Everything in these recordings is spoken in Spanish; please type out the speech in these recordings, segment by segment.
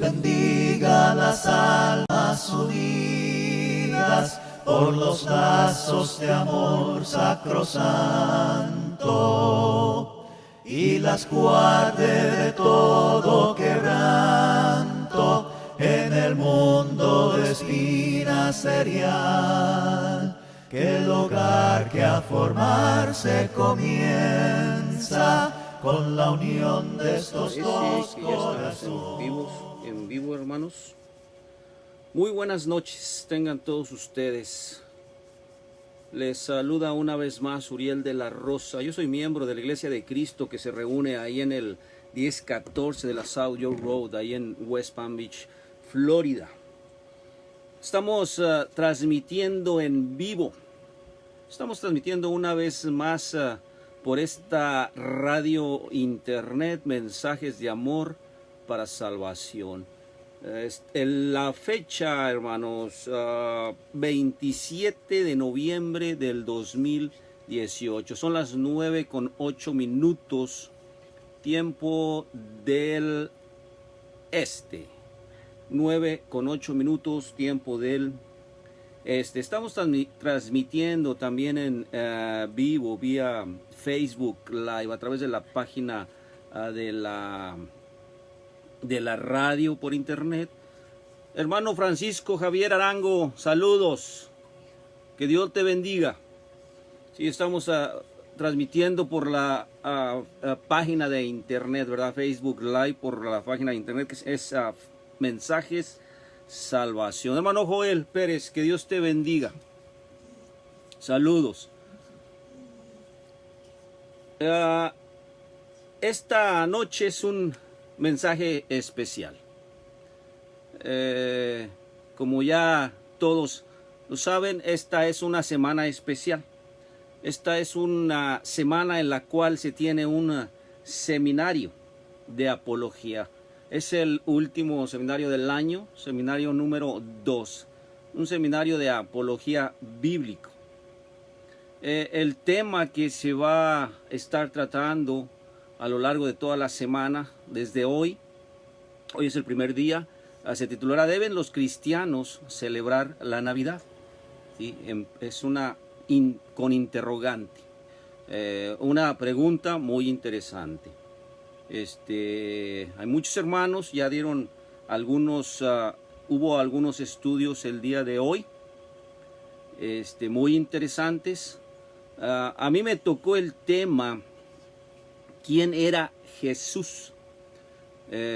bendiga las almas unidas por los lazos de amor sacrosanto, y las guarde de todo quebranto en el mundo de espina serial, que el hogar que a formarse comienza con la unión de estos dos corazones. En vivo, hermanos. Muy buenas noches tengan todos ustedes. Les saluda una vez más Uriel de la Rosa. Yo soy miembro de la Iglesia de Cristo que se reúne ahí en el 1014 de la South York Road, ahí en West Palm Beach, Florida. Estamos transmitiendo en vivo. Estamos transmitiendo una vez más por esta radio internet, mensajes de amor para salvación. La fecha, hermanos, 27 de noviembre del 2018. Son las 9:08, tiempo del este. 9:08, tiempo del este. Estamos transmitiendo también en vivo vía Facebook Live a través de la página de la radio por internet. Hermano Francisco Javier Arango, saludos. Que Dios te bendiga. Sí, estamos transmitiendo por la página de internet, ¿verdad? Facebook Live por la página de internet que es Mensajes Salvación. Hermano Joel Pérez, que Dios te bendiga. Saludos. Esta noche es un mensaje especial. Como ya todos lo saben, esta es una semana especial. Esta es una semana en la cual se tiene un seminario de apología. Es el último seminario del año, seminario número 2, un seminario de apología bíblico. El tema que se va a estar tratando a lo largo de toda la semana, desde hoy es el primer día, se titulará ¿Deben los cristianos celebrar la Navidad? ¿Sí? Es una con interrogante, una pregunta muy interesante. Hay muchos hermanos, ya dieron algunos, hubo algunos estudios el día de hoy, muy interesantes. A mí me tocó el tema, ¿quién era Jesús?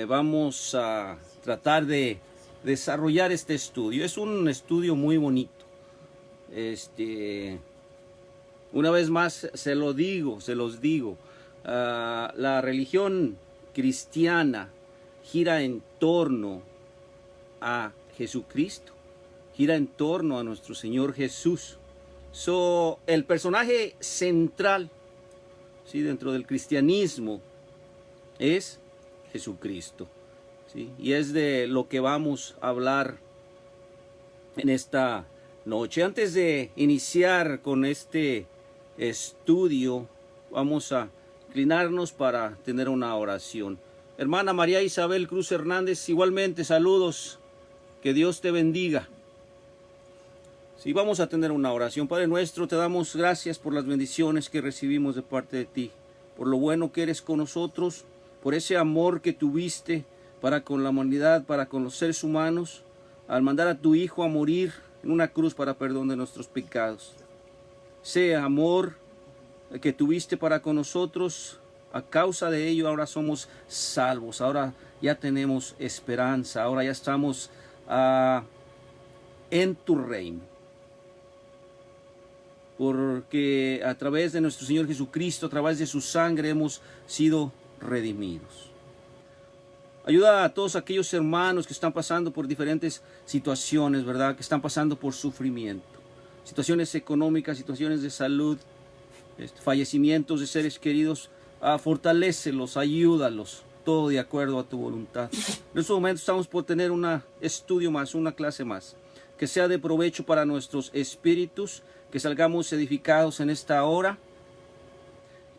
Vamos a tratar de desarrollar este estudio. Es un estudio muy bonito. Una vez más se los digo. La religión cristiana gira en torno a Jesucristo, gira en torno a nuestro Señor Jesús. El personaje central, ¿sí?, dentro del cristianismo es Jesucristo, ¿sí? Y es de lo que vamos a hablar en esta noche. Antes de iniciar con este estudio, vamos a inclinarnos para tener una oración. Hermana María Isabel Cruz Hernández, igualmente saludos, que Dios te bendiga. Sí, vamos a tener una oración. Padre nuestro, te damos gracias por las bendiciones que recibimos de parte de ti, por lo bueno que eres con nosotros, por ese amor que tuviste para con la humanidad, para con los seres humanos, al mandar a tu Hijo a morir en una cruz para perdón de nuestros pecados. Ese amor que tuviste para con nosotros, a causa de ello ahora somos salvos, ahora ya tenemos esperanza, ahora ya estamos en tu reino. Porque a través de nuestro Señor Jesucristo, a través de su sangre hemos sido redimidos. Ayuda a todos aquellos hermanos que están pasando por diferentes situaciones, ¿verdad? Que están pasando por sufrimiento. Situaciones económicas, situaciones de salud, fallecimientos de seres queridos. Fortalécelos, ayúdalos, todo de acuerdo a tu voluntad. En este momento estamos por tener un estudio más, una clase más, que sea de provecho para nuestros espíritus, que salgamos edificados en esta hora,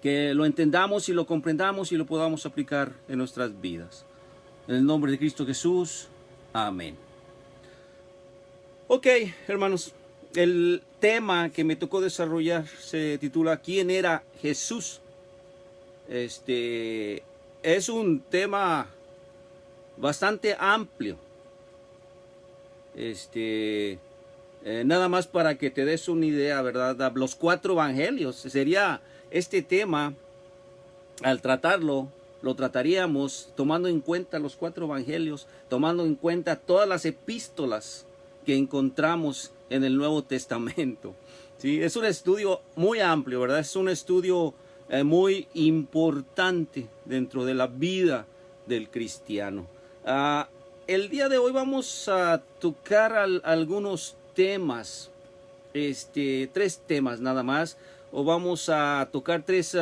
que lo entendamos y lo comprendamos y lo podamos aplicar en nuestras vidas. En el nombre de Cristo Jesús. Amén. Ok, hermanos. El tema que me tocó desarrollar se titula ¿Quién era Jesús? Es un tema bastante amplio. Nada más para que te des una idea, ¿verdad? Los 4 evangelios sería este tema. Al tratarlo, lo trataríamos tomando en cuenta los 4 evangelios, tomando en cuenta todas las epístolas que encontramos en el Nuevo Testamento. ¿Sí? Es un estudio muy amplio, ¿verdad? Es un estudio muy importante dentro de la vida del cristiano. El día de hoy vamos a tocar algunos temas, 3 temas nada más, o vamos a tocar 3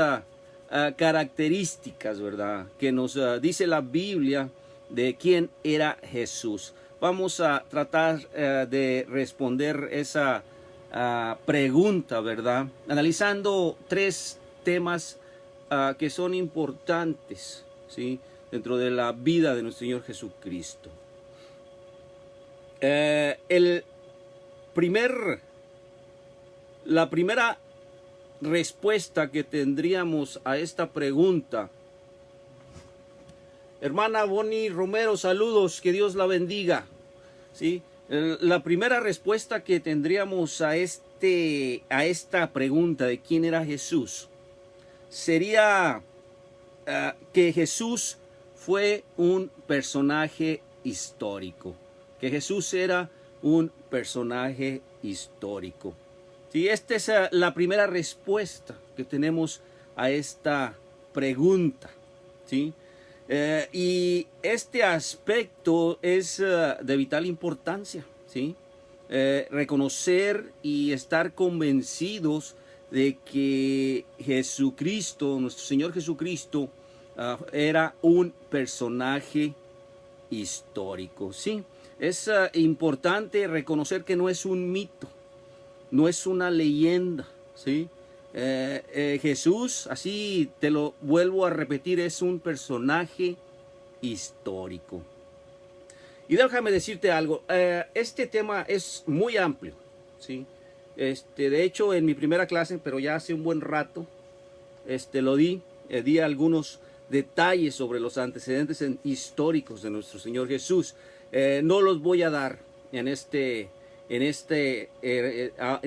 características, ¿verdad? Que nos dice la Biblia de quién era Jesús. Vamos a tratar de responder esa pregunta, ¿verdad? Analizando 3 temas que son importantes, ¿sí? Dentro de la vida de nuestro Señor Jesucristo. La primera respuesta que tendríamos a esta pregunta. Hermana Bonnie Romero, saludos, que Dios la bendiga. ¿Sí? La primera respuesta que tendríamos a esta pregunta de quién era Jesús sería que Jesús fue un personaje histórico. Que Jesús era un personaje histórico. Sí, esta es la primera respuesta que tenemos a esta pregunta. ¿Sí? Y este aspecto es de vital importancia. ¿Sí? Reconocer y estar convencidos de que Jesucristo, nuestro Señor Jesucristo, era un personaje histórico. ¿Sí? Es importante reconocer que no es un mito. No es una leyenda, ¿sí? Jesús, así te lo vuelvo a repetir, es un personaje histórico. Y déjame decirte algo, este tema es muy amplio, ¿sí? De hecho, en mi primera clase, pero ya hace un buen rato, di algunos detalles sobre los antecedentes históricos de nuestro Señor Jesús. No los voy a dar en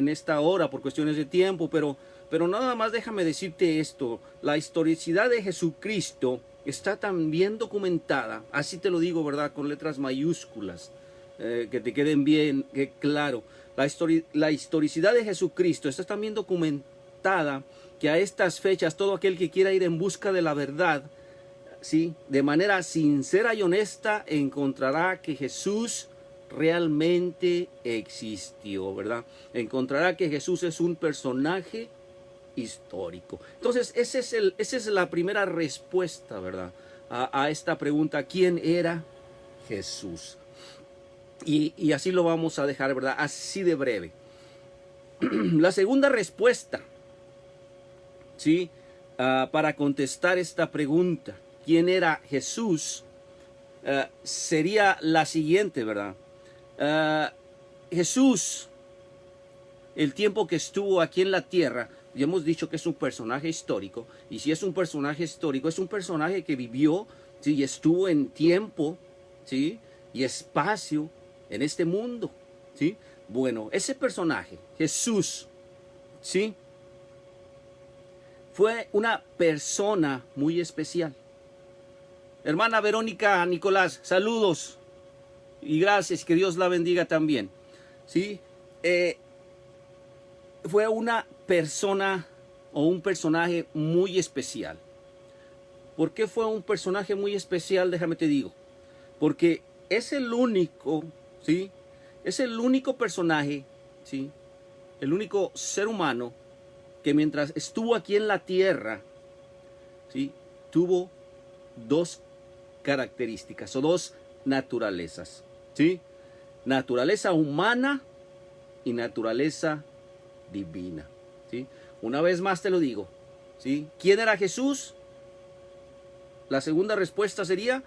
esta hora por cuestiones de tiempo, pero nada más déjame decirte esto: la historicidad de Jesucristo está tan bien documentada, así te lo digo, ¿verdad? Con letras mayúsculas, que te queden bien claro. La historicidad de Jesucristo está tan bien documentada que a estas fechas todo aquel que quiera ir en busca de la verdad, ¿sí?, de manera sincera y honesta, encontrará que Jesús realmente existió, ¿verdad? Encontrará que Jesús es un personaje histórico. Entonces, esa es la primera respuesta, ¿verdad? A esta pregunta: ¿quién era Jesús? Y así lo vamos a dejar, ¿verdad? Así de breve. La segunda respuesta, ¿sí? Para contestar esta pregunta, ¿quién era Jesús? Sería la siguiente, ¿verdad? Jesús, el tiempo que estuvo aquí en la tierra, ya hemos dicho que es un personaje histórico, y si es un personaje histórico, es un personaje que vivió, ¿sí?, y estuvo en tiempo, ¿sí?, y espacio en este mundo, ¿sí? Bueno, ese personaje, Jesús, ¿sí?, fue una persona muy especial. Hermana Verónica Nicolás, saludos y gracias, que Dios la bendiga también. ¿Sí? Fue una persona o un personaje muy especial. ¿Por qué fue un personaje muy especial? Déjame te digo. Porque es el único, ¿sí?, es el único personaje, ¿sí?, el único ser humano que mientras estuvo aquí en la tierra, ¿sí?, tuvo 2 características o 2 naturalezas, ¿sí? Naturaleza humana y naturaleza divina, ¿sí? Una vez más te lo digo, ¿sí? ¿Quién era Jesús? La segunda respuesta sería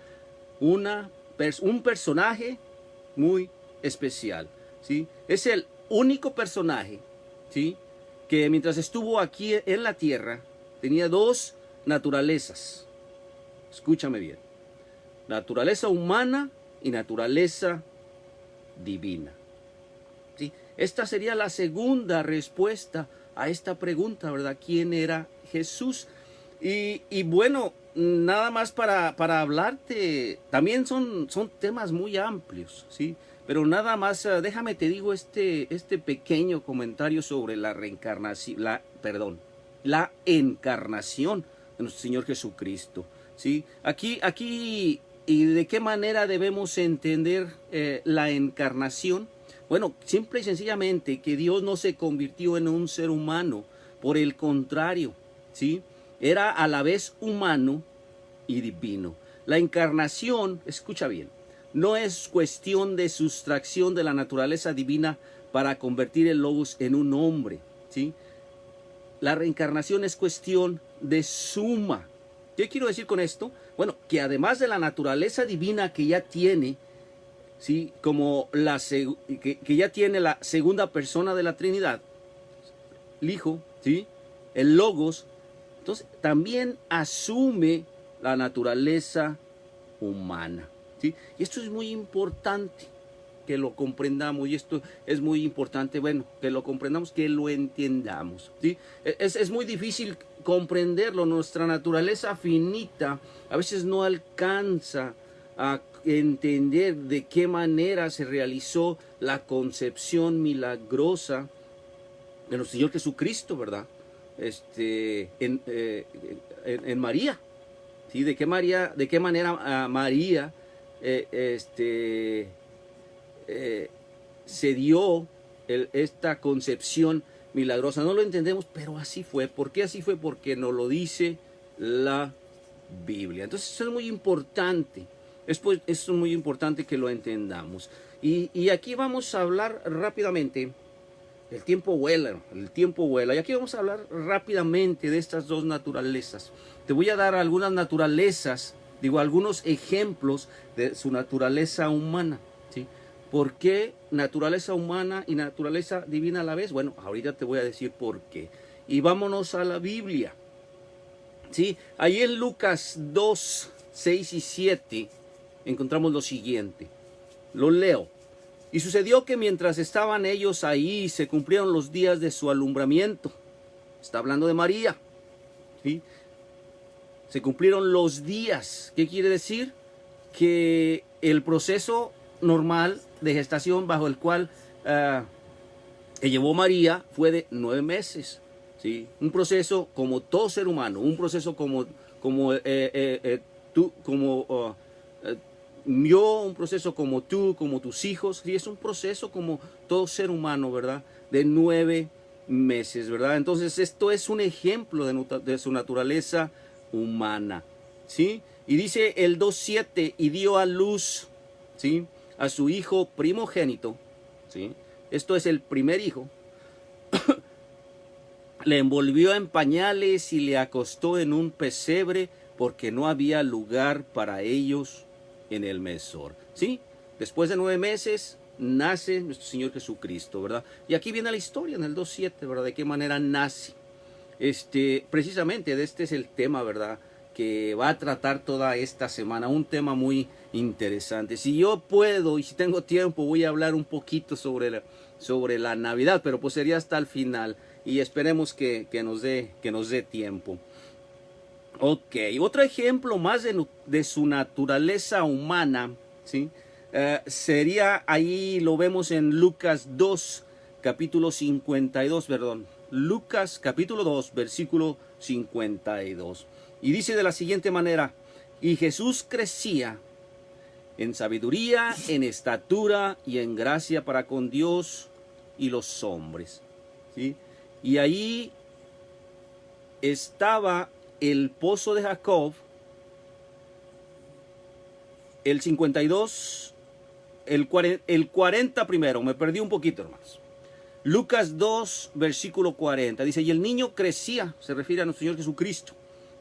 un personaje muy especial, ¿sí? Es el único personaje, ¿sí?, que mientras estuvo aquí en la tierra tenía dos naturalezas. Escúchame bien: naturaleza humana y naturaleza divina. ¿Sí? Esta sería la segunda respuesta a esta pregunta, ¿verdad? ¿Quién era Jesús? Y bueno, nada más para hablarte, también son temas muy amplios, ¿sí? Pero nada más, déjame te digo este pequeño comentario sobre la reencarnación, la encarnación de nuestro Señor Jesucristo, ¿sí? Aquí, ¿y de qué manera debemos entender la encarnación? Bueno, simple y sencillamente que Dios no se convirtió en un ser humano, por el contrario, ¿sí? Era a la vez humano y divino. La encarnación, escucha bien, no es cuestión de sustracción de la naturaleza divina para convertir el logos en un hombre, ¿sí? La reencarnación es cuestión de suma. ¿Qué quiero decir con esto? Bueno, que además de la naturaleza divina que ya tiene, ¿sí?, como que ya tiene la segunda persona de la Trinidad, el Hijo, ¿sí?, el Logos, entonces también asume la naturaleza humana, ¿sí? Y esto es muy importante que lo comprendamos, y esto es muy importante, bueno, que lo comprendamos, que lo entendamos, ¿sí? Es muy difícil comprenderlo. Nuestra naturaleza finita a veces no alcanza a entender de qué manera se realizó la concepción milagrosa de nuestro Señor Jesucristo, ¿verdad? En María, ¿sí? De qué manera María se dio esta concepción milagrosa. No lo entendemos, pero así fue. ¿Por qué así fue? Porque nos lo dice la Biblia. Entonces eso es muy importante. Eso es muy importante que lo entendamos. Y aquí vamos a hablar rápidamente. El tiempo vuela, el tiempo vuela. Y aquí vamos a hablar rápidamente de estas dos naturalezas. Te voy a dar algunas naturalezas, algunos ejemplos de su naturaleza humana, ¿sí? ¿Por qué naturaleza humana y naturaleza divina a la vez? Bueno, ahorita te voy a decir por qué. Y vámonos a la Biblia, ¿sí? Ahí en Lucas 2, 6 y 7 encontramos lo siguiente. Lo leo. Y sucedió que mientras estaban ellos ahí, se cumplieron los días de su alumbramiento. Está hablando de María, ¿sí? Se cumplieron los días. ¿Qué quiere decir? Que el proceso normal de gestación bajo el cual que llevó María fue de 9 meses, ¿sí? Un proceso como todo ser humano, un proceso como yo, un proceso como tú, como tus hijos, y es un proceso como todo ser humano, ¿verdad? De 9 meses, ¿verdad? Entonces esto es un ejemplo de su naturaleza humana, ¿sí? Y dice el 2:7, y dio a luz, ¿sí?, a su hijo primogénito, ¿sí? Esto es el primer hijo. Le envolvió en pañales y le acostó en un pesebre porque no había lugar para ellos en el mesor, ¿sí? Después de 9 meses nace nuestro Señor Jesucristo, ¿verdad? Y aquí viene la historia en el 2:7, ¿verdad? De qué manera nace. Precisamente este es el tema, ¿verdad?, que va a tratar toda esta semana, un tema muy interesante. Si yo puedo y si tengo tiempo, voy a hablar un poquito sobre la Navidad, pero pues sería hasta el final, y esperemos que nos dé tiempo. Ok, otro ejemplo más de su naturaleza humana, ¿sí? Sería, ahí lo vemos en Lucas 2, capítulo 52, perdón. Lucas capítulo 2, versículo 52. Y dice de la siguiente manera: y Jesús crecía en sabiduría, en estatura y en gracia para con Dios y los hombres, ¿sí? Y ahí estaba el pozo de Jacob, el 52, el 40 primero, me perdí un poquito, hermanos. Lucas 2, versículo 40, dice, y el niño crecía, se refiere a nuestro Señor Jesucristo,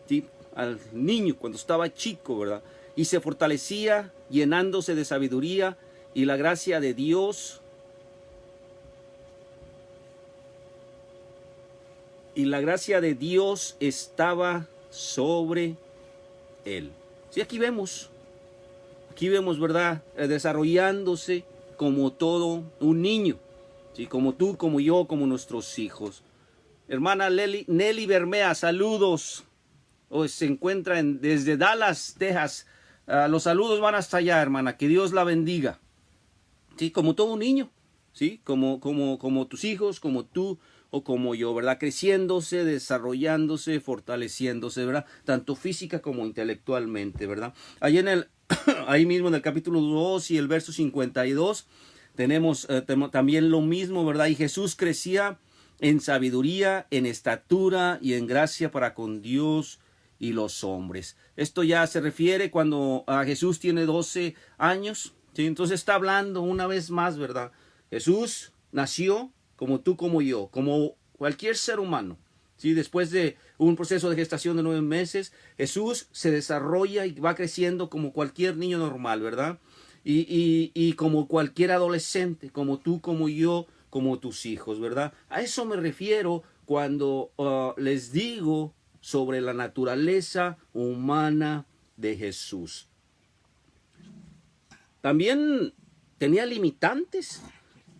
¿sí?, al niño cuando estaba chico, ¿verdad? y se fortalecía, llenándose de sabiduría, y la gracia de Dios estaba sobre él. Sí, aquí vemos, ¿verdad? Desarrollándose como todo un niño, ¿sí? Como tú, como yo, como nuestros hijos. Hermana Nelly Bermea, saludos. Hoy se encuentra desde Dallas, Texas. Los saludos van hasta allá, hermana. Que Dios la bendiga. Sí, como todo un niño, sí, como tus hijos, como tú o como yo, ¿verdad? Creciéndose, desarrollándose, fortaleciéndose, ¿verdad? Tanto física como intelectualmente, ¿verdad? Ahí mismo en el capítulo 2 y el verso 52 tenemos también lo mismo, ¿verdad? Y Jesús crecía en sabiduría, en estatura y en gracia para con Dios y los hombres. Esto ya se refiere cuando Jesús tiene 12 años, ¿sí? Entonces está hablando una vez más, ¿verdad? Jesús nació como tú, como yo, como cualquier ser humano, ¿sí? Después de un proceso de gestación de 9 meses, Jesús se desarrolla y va creciendo como cualquier niño normal, ¿verdad? Y como cualquier adolescente, como tú, como yo, como tus hijos, ¿verdad? A eso me refiero cuando les digo sobre la naturaleza humana de Jesús. También tenía limitantes,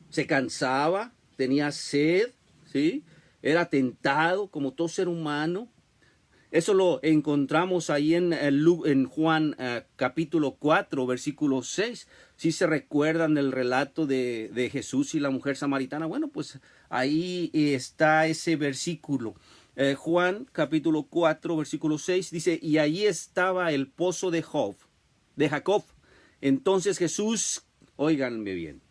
se cansaba, tenía sed, ¿sí? Era tentado como todo ser humano. Eso lo encontramos ahí en Juan capítulo 4, versículo 6. Si se recuerdan el relato de Jesús y la mujer samaritana, bueno, pues ahí está ese versículo. Juan capítulo 4, versículo 6 dice, y allí estaba el pozo de Jacob. Entonces Jesús, óiganme bien,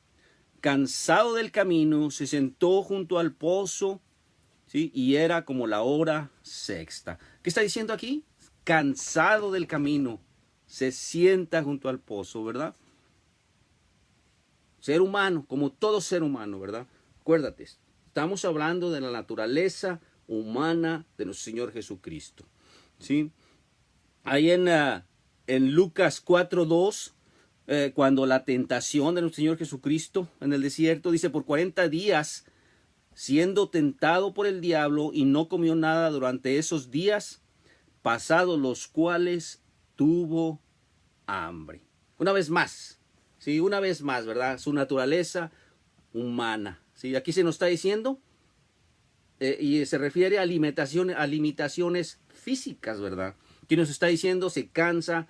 cansado del camino, se sentó junto al pozo, ¿sí? Y era como la hora sexta. ¿Qué está diciendo aquí? Cansado del camino, se sienta junto al pozo, ¿verdad? Ser humano, como todo ser humano, ¿verdad? Acuérdate, estamos hablando de la naturaleza humana de nuestro Señor Jesucristo, ¿sí? Ahí en Lucas 4:2, cuando la tentación de nuestro Señor Jesucristo en el desierto, dice, por 40 días siendo tentado por el diablo, y no comió nada durante esos días, pasados los cuales tuvo hambre. Una vez más, ¿sí? Una vez más, ¿verdad? Su naturaleza humana, ¿sí? Aquí se nos está diciendo, y se refiere a limitaciones físicas, ¿verdad? Aquí nos está diciendo, se cansa,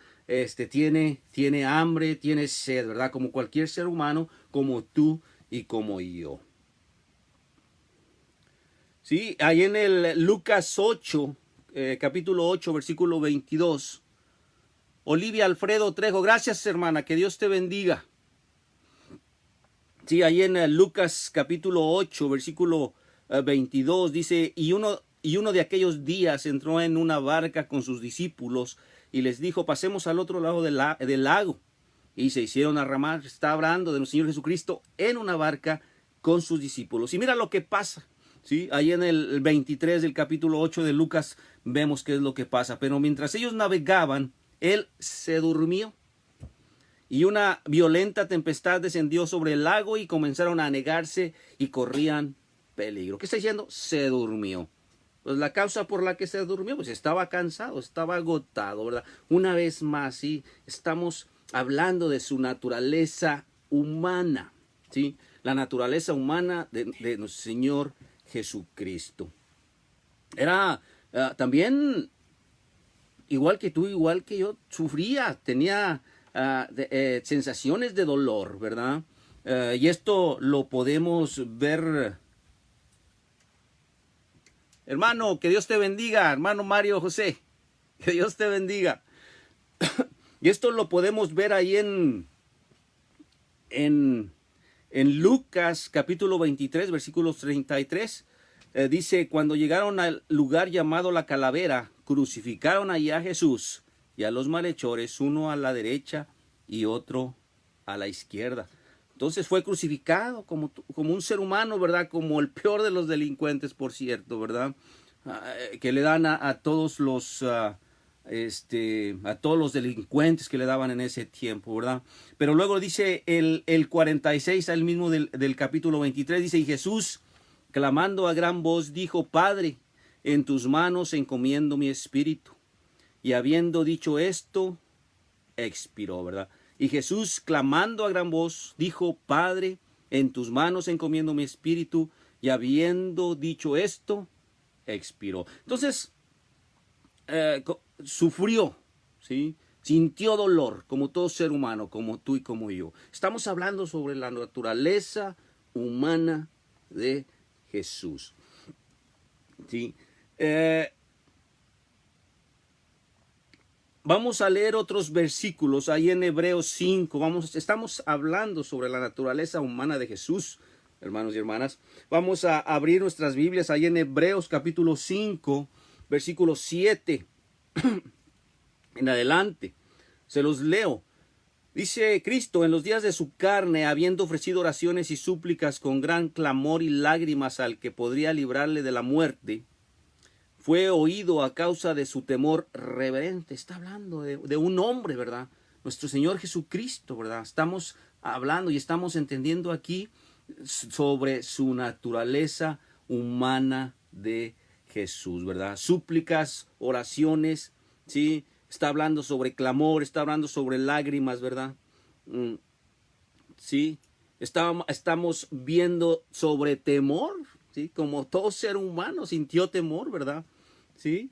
tiene hambre, tiene sed, ¿verdad? Como cualquier ser humano, como tú y como yo. Sí, ahí en el Lucas 8, capítulo 8, versículo 22. Olivia Alfredo Trejo, gracias hermana, que Dios te bendiga. Sí, ahí en el Lucas capítulo 8, versículo 22 dice, y uno de aquellos días entró en una barca con sus discípulos y les dijo, pasemos al otro lado del lago. Y se hicieron a remar. Está hablando de nuestro Señor Jesucristo en una barca con sus discípulos. Y mira lo que pasa. ¿Sí? Ahí en el 23 del capítulo 8 de Lucas vemos qué es lo que pasa. Pero mientras ellos navegaban, él se durmió. Y una violenta tempestad descendió sobre el lago y comenzaron a anegarse y corrían peligro. ¿Qué está diciendo? Se durmió. Pues la causa por la que se durmió, pues estaba cansado, estaba agotado, ¿verdad? Una vez más, ¿sí? Estamos hablando de su naturaleza humana, ¿sí? La naturaleza humana de nuestro Señor Jesucristo. Era también, igual que tú, igual que yo, sufría, tenía sensaciones de dolor, ¿verdad? Y esto lo podemos ver. Hermano, que Dios te bendiga, hermano Mario José, que Dios te bendiga. Y esto lo podemos ver ahí en Lucas capítulo 23, versículos 33. Dice, cuando llegaron al lugar llamado la Calavera, crucificaron allí a Jesús y a los malhechores, uno a la derecha y otro a la izquierda. Entonces fue crucificado como un ser humano, ¿verdad? Como el peor de los delincuentes, por cierto, ¿verdad? Que le dan a todos a todos los delincuentes que le daban en ese tiempo, ¿verdad? Pero luego dice el 46 al mismo del capítulo 23, dice, y Jesús, clamando a gran voz, dijo, Padre, en tus manos encomiendo mi espíritu. Y habiendo dicho esto, expiró, ¿verdad? Y Jesús, clamando a gran voz, dijo, Padre, en tus manos encomiendo mi espíritu. Y habiendo dicho esto, expiró. Entonces, sufrió, ¿sí? Sintió dolor, como todo ser humano, como tú y como yo. Estamos hablando sobre la naturaleza humana de Jesús, ¿sí? Vamos a leer otros versículos ahí en Hebreos 5. Estamos hablando sobre la naturaleza humana de Jesús, hermanos y hermanas. Vamos a abrir nuestras Biblias ahí en Hebreos capítulo 5, versículo 7 en adelante. Se los leo. Dice Cristo, en los días de su carne, habiendo ofrecido oraciones y súplicas con gran clamor y lágrimas al que podría librarle de la muerte, fue oído a causa de su temor reverente. Está hablando de un hombre, ¿verdad? Nuestro Señor Jesucristo, ¿verdad? Estamos hablando y estamos entendiendo aquí sobre su naturaleza humana de Jesús, ¿verdad? Súplicas, oraciones, ¿sí? Está hablando sobre clamor, está hablando sobre lágrimas, ¿verdad? ¿Sí? Estamos viendo sobre temor, ¿sí? Como todo ser humano sintió temor, ¿verdad? ¿Sí?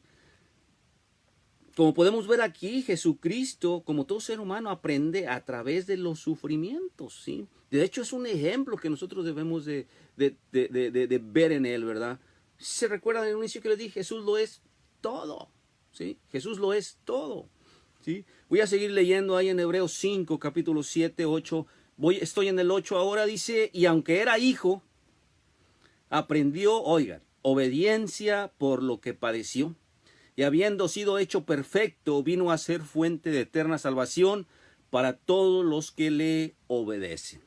Como podemos ver aquí, Jesucristo, como todo ser humano, aprende a través de los sufrimientos, ¿sí? De hecho, es un ejemplo que nosotros debemos de ver en él, ¿verdad? Se recuerdan en un inicio que les dije, Jesús lo es todo, ¿sí? Jesús lo es todo, ¿sí? Voy a seguir leyendo ahí en Hebreos 5, capítulo 7, 8. Estoy en el 8 ahora, dice, y aunque era hijo, aprendió, oigan, obediencia por lo que padeció. Y habiendo sido hecho perfecto, vino a ser fuente de eterna salvación para todos los que le obedecen.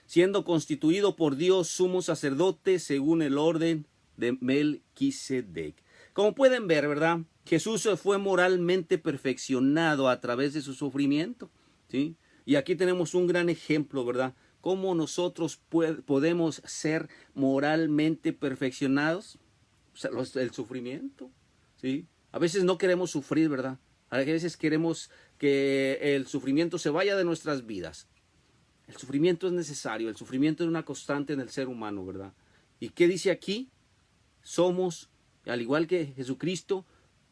Siendo constituido por Dios sumo sacerdote según el orden de Melquisedec. Como pueden ver, ¿verdad? Jesús fue moralmente perfeccionado a través de su sufrimiento, ¿sí? Y aquí tenemos un gran ejemplo, ¿verdad? Cómo nosotros podemos ser moralmente perfeccionados. O sea, el sufrimiento, ¿sí? A veces no queremos sufrir, ¿verdad? A veces queremos que el sufrimiento se vaya de nuestras vidas. El sufrimiento es necesario, el sufrimiento es una constante en el ser humano, ¿verdad? ¿Y qué dice aquí? Somos, al igual que Jesucristo,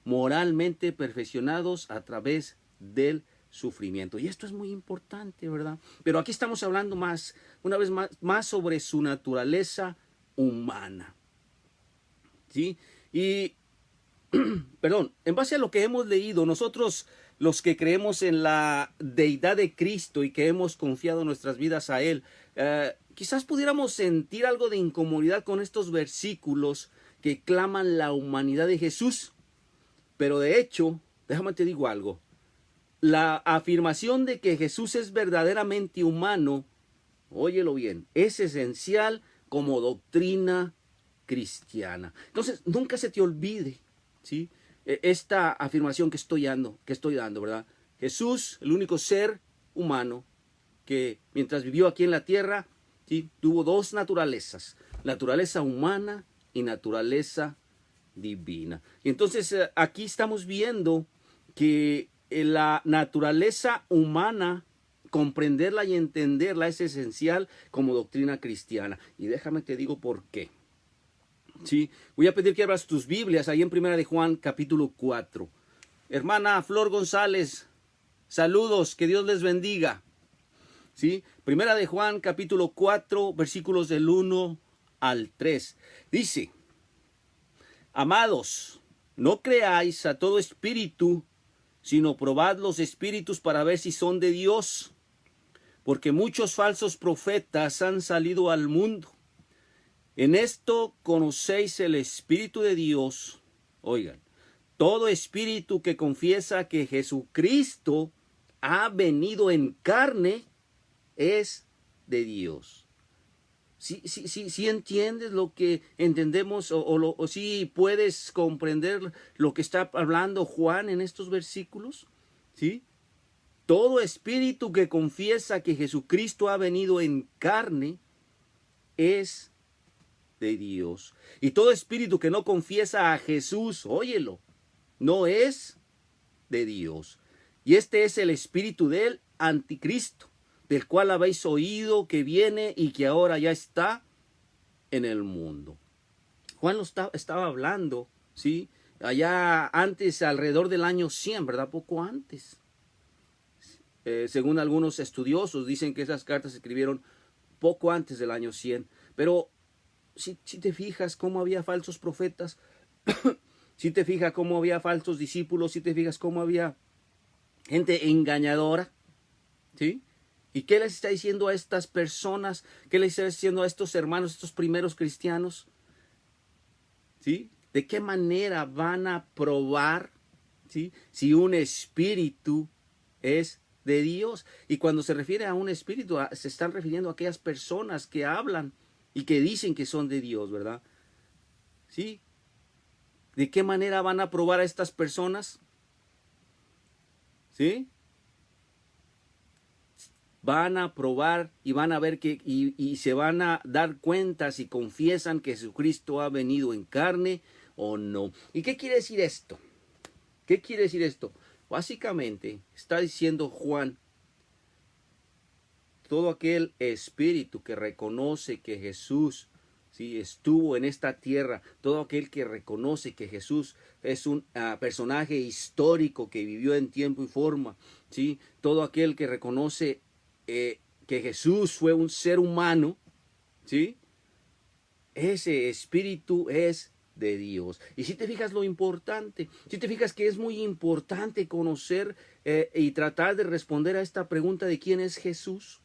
moralmente perfeccionados a través del sufrimiento. Y esto es muy importante, ¿verdad? Pero aquí estamos hablando una vez más sobre su naturaleza humana, ¿sí? Y, perdón, en base a lo que hemos leído, nosotros los que creemos en la deidad de Cristo y que hemos confiado nuestras vidas a Él, quizás pudiéramos sentir algo de incomodidad con estos versículos que claman la humanidad de Jesús. Pero de hecho, déjame te digo algo, la afirmación de que Jesús es verdaderamente humano, óyelo bien, es esencial como doctrina cristiana. Entonces, nunca se te olvide, ¿sí? Esta afirmación que estoy dando, ¿verdad? Jesús, el único ser humano que mientras vivió aquí en la tierra, ¿sí? Tuvo dos naturalezas, naturaleza humana y naturaleza divina. Y entonces aquí estamos viendo que la naturaleza humana, comprenderla y entenderla es esencial como doctrina cristiana. Y déjame te digo por qué. Sí, voy a pedir que abras tus Biblias ahí en Primera de Juan capítulo 4. Hermana Flor González, saludos, que Dios les bendiga. Sí, Primera de Juan capítulo 4, versículos del 1 al 3. Dice: Amados, no creáis a todo espíritu, sino probad los espíritus para ver si son de Dios, porque muchos falsos profetas han salido al mundo. En esto conocéis el Espíritu de Dios. Oigan, todo espíritu que confiesa que Jesucristo ha venido en carne es de Dios. Si entiendes lo que entendemos o si puedes comprender lo que está hablando Juan en estos versículos, ¿sí? Todo espíritu que confiesa que Jesucristo ha venido en carne es de Dios. Y todo espíritu que no confiesa a Jesús, óyelo, no es de Dios. Y este es el espíritu del anticristo, del cual habéis oído que viene y que ahora ya está en el mundo. Juan estaba hablando, ¿sí? Allá antes, alrededor del año 100, ¿verdad? Poco antes. Según algunos estudiosos, dicen que esas cartas se escribieron poco antes del año 100. Pero si te fijas cómo había falsos profetas, si te fijas cómo había falsos discípulos, si te fijas cómo había gente engañadora, ¿sí? ¿Y qué les está diciendo a estas personas? ¿Qué les está diciendo a estos hermanos, estos primeros cristianos? ¿Sí? ¿De qué manera van a probar, ¿sí?, si un espíritu es de Dios? Y cuando se refiere a un espíritu, se están refiriendo a aquellas personas que hablan y que dicen que son de Dios, ¿verdad? ¿Sí? ¿De qué manera van a probar a estas personas? ¿Sí? Van a probar y van a ver que y se van a dar cuenta si confiesan que Jesucristo ha venido en carne o no. ¿Y qué quiere decir esto? ¿Qué quiere decir esto? Básicamente está diciendo Juan, todo aquel espíritu que reconoce que Jesús, ¿sí?, estuvo en esta tierra, todo aquel que reconoce que Jesús es un personaje histórico que vivió en tiempo y forma, ¿sí?, todo aquel que reconoce que Jesús fue un ser humano, ¿sí?, ese espíritu es de Dios. Y si te fijas lo importante, si te fijas que es muy importante conocer y tratar de responder a esta pregunta de quién es Jesús,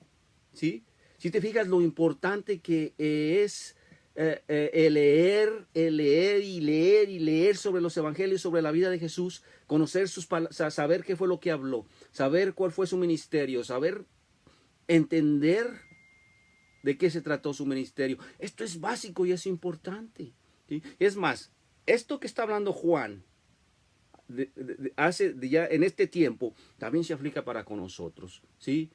¿sí? Si te fijas lo importante que es el leer y leer sobre los evangelios, sobre la vida de Jesús, conocer sus palabras, saber qué fue lo que habló, saber cuál fue su ministerio, saber entender de qué se trató su ministerio. Esto es básico y es importante, ¿sí? Es más, esto que está hablando Juan ya en este tiempo también se aplica para con nosotros, ¿sí?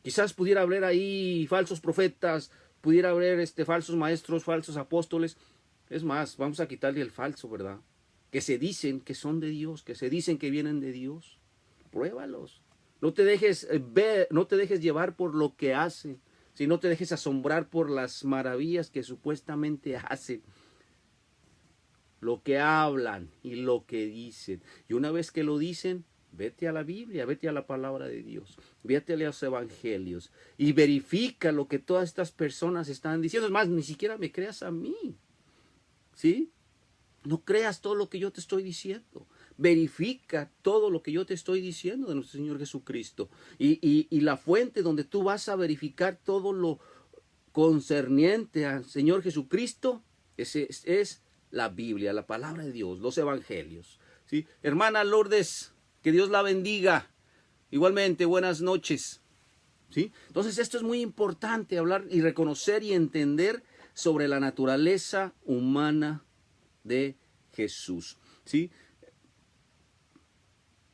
Quizás pudiera haber ahí falsos profetas, pudiera haber falsos maestros, falsos apóstoles. Es más, vamos a quitarle el falso, ¿verdad? Que se dicen que son de Dios, que se dicen que vienen de Dios. Pruébalos. No te dejes ver, no te dejes llevar por lo que hacen, si no te dejes asombrar por las maravillas que supuestamente hacen, lo que hablan y lo que dicen. Y una vez que lo dicen, vete a la Biblia, vete a la palabra de Dios, vete a los evangelios y verifica lo que todas estas personas están diciendo. Es más, ni siquiera me creas a mí, ¿sí? No creas todo lo que yo te estoy diciendo. Verifica todo lo que yo te estoy diciendo de nuestro Señor Jesucristo. Y la fuente donde tú vas a verificar todo lo concerniente al Señor Jesucristo es la Biblia, la palabra de Dios, los evangelios, ¿sí? Hermana Lourdes, que Dios la bendiga. Igualmente, buenas noches, ¿sí? Entonces esto es muy importante, hablar y reconocer y entender sobre la naturaleza humana de Jesús, ¿sí?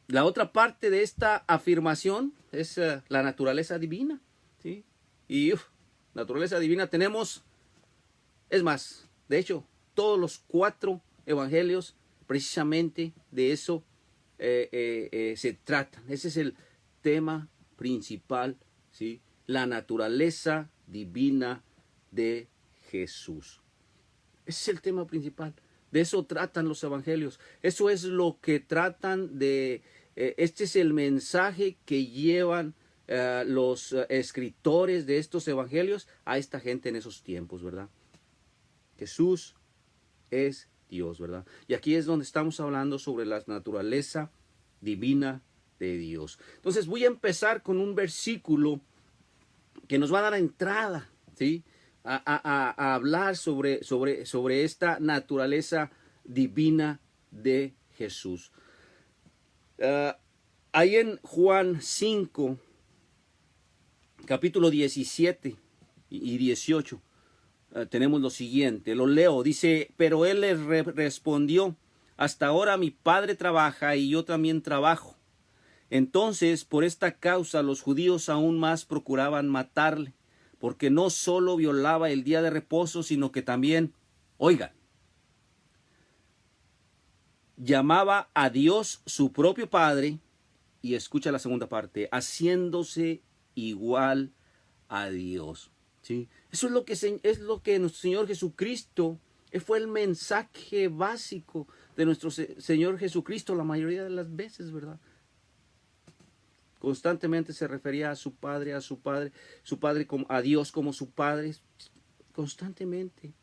La otra parte de esta afirmación es la naturaleza divina, ¿sí? Y naturaleza divina tenemos, es más, de hecho, todos los 4 evangelios precisamente de eso se tratan. Ese es el tema principal, ¿sí? La naturaleza divina de Jesús. Ese es el tema principal. De eso tratan los evangelios. Eso es lo que tratan de... este es el mensaje que llevan los escritores de estos evangelios a esta gente en esos tiempos, ¿verdad? Jesús es Dios, ¿verdad? Y aquí es donde estamos hablando sobre la naturaleza divina de Dios. Entonces voy a empezar con un versículo que nos va a dar entrada, ¿sí?, a hablar sobre esta naturaleza divina de Jesús. Ahí en Juan 5, capítulo 17, y 18. Tenemos lo siguiente, lo leo, dice, pero él les respondió, hasta ahora mi padre trabaja y yo también trabajo. Entonces, por esta causa, los judíos aún más procuraban matarle, porque no solo violaba el día de reposo, sino que también, oigan, llamaba a Dios su propio Padre, y escucha la segunda parte, haciéndose igual a Dios. ¿Sí? Eso es lo que nuestro Señor Jesucristo, fue el mensaje básico de nuestro Señor Jesucristo la mayoría de las veces, ¿verdad? Constantemente se refería a su Padre, a Dios como su Padre, constantemente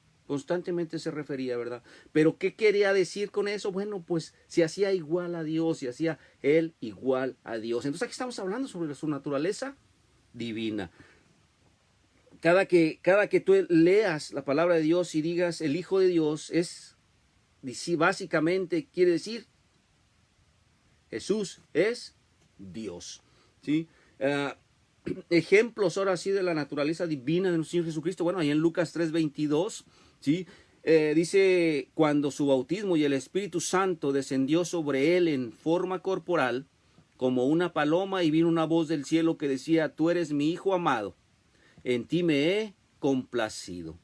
se refería, ¿verdad? Pero ¿qué quería decir con eso? Bueno, pues se hacía igual a Dios, se hacía él igual a Dios. Entonces aquí estamos hablando sobre su naturaleza divina. Cada que tú leas la palabra de Dios y digas el Hijo de Dios, básicamente quiere decir Jesús es Dios. ¿Sí? Ejemplos ahora sí de la naturaleza divina de nuestro Señor Jesucristo. Bueno, ahí en Lucas 3:22, ¿sí? Dice, cuando su bautismo y el Espíritu Santo descendió sobre él en forma corporal, como una paloma, y vino una voz del cielo que decía, tú eres mi Hijo amado, en ti me he complacido.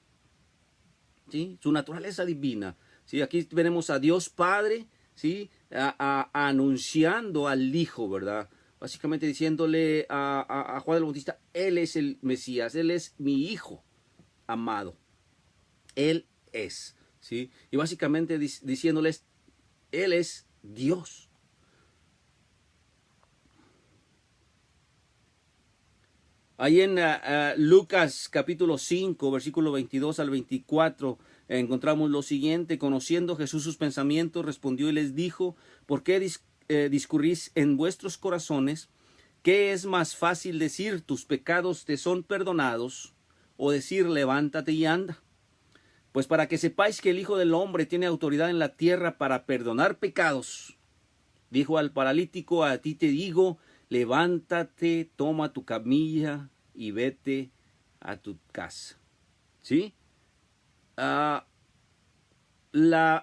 ¿Sí? Su naturaleza divina. ¿Sí? Aquí tenemos a Dios Padre, ¿sí? Anunciando al Hijo, ¿verdad? Básicamente diciéndole a Juan el Bautista, Él es el Mesías, Él es mi Hijo amado. Él es, ¿sí? Y básicamente diciéndoles, Él es Dios. Ahí en Lucas capítulo 5, versículo 22 al 24, encontramos lo siguiente, conociendo Jesús sus pensamientos, respondió y les dijo, ¿por qué discurrís en vuestros corazones? ¿Qué es más fácil decir, tus pecados te son perdonados, o decir, levántate y anda? Pues para que sepáis que el Hijo del Hombre tiene autoridad en la tierra para perdonar pecados, dijo al paralítico, a ti te digo, levántate, toma tu camilla y vete a tu casa. ¿Sí? La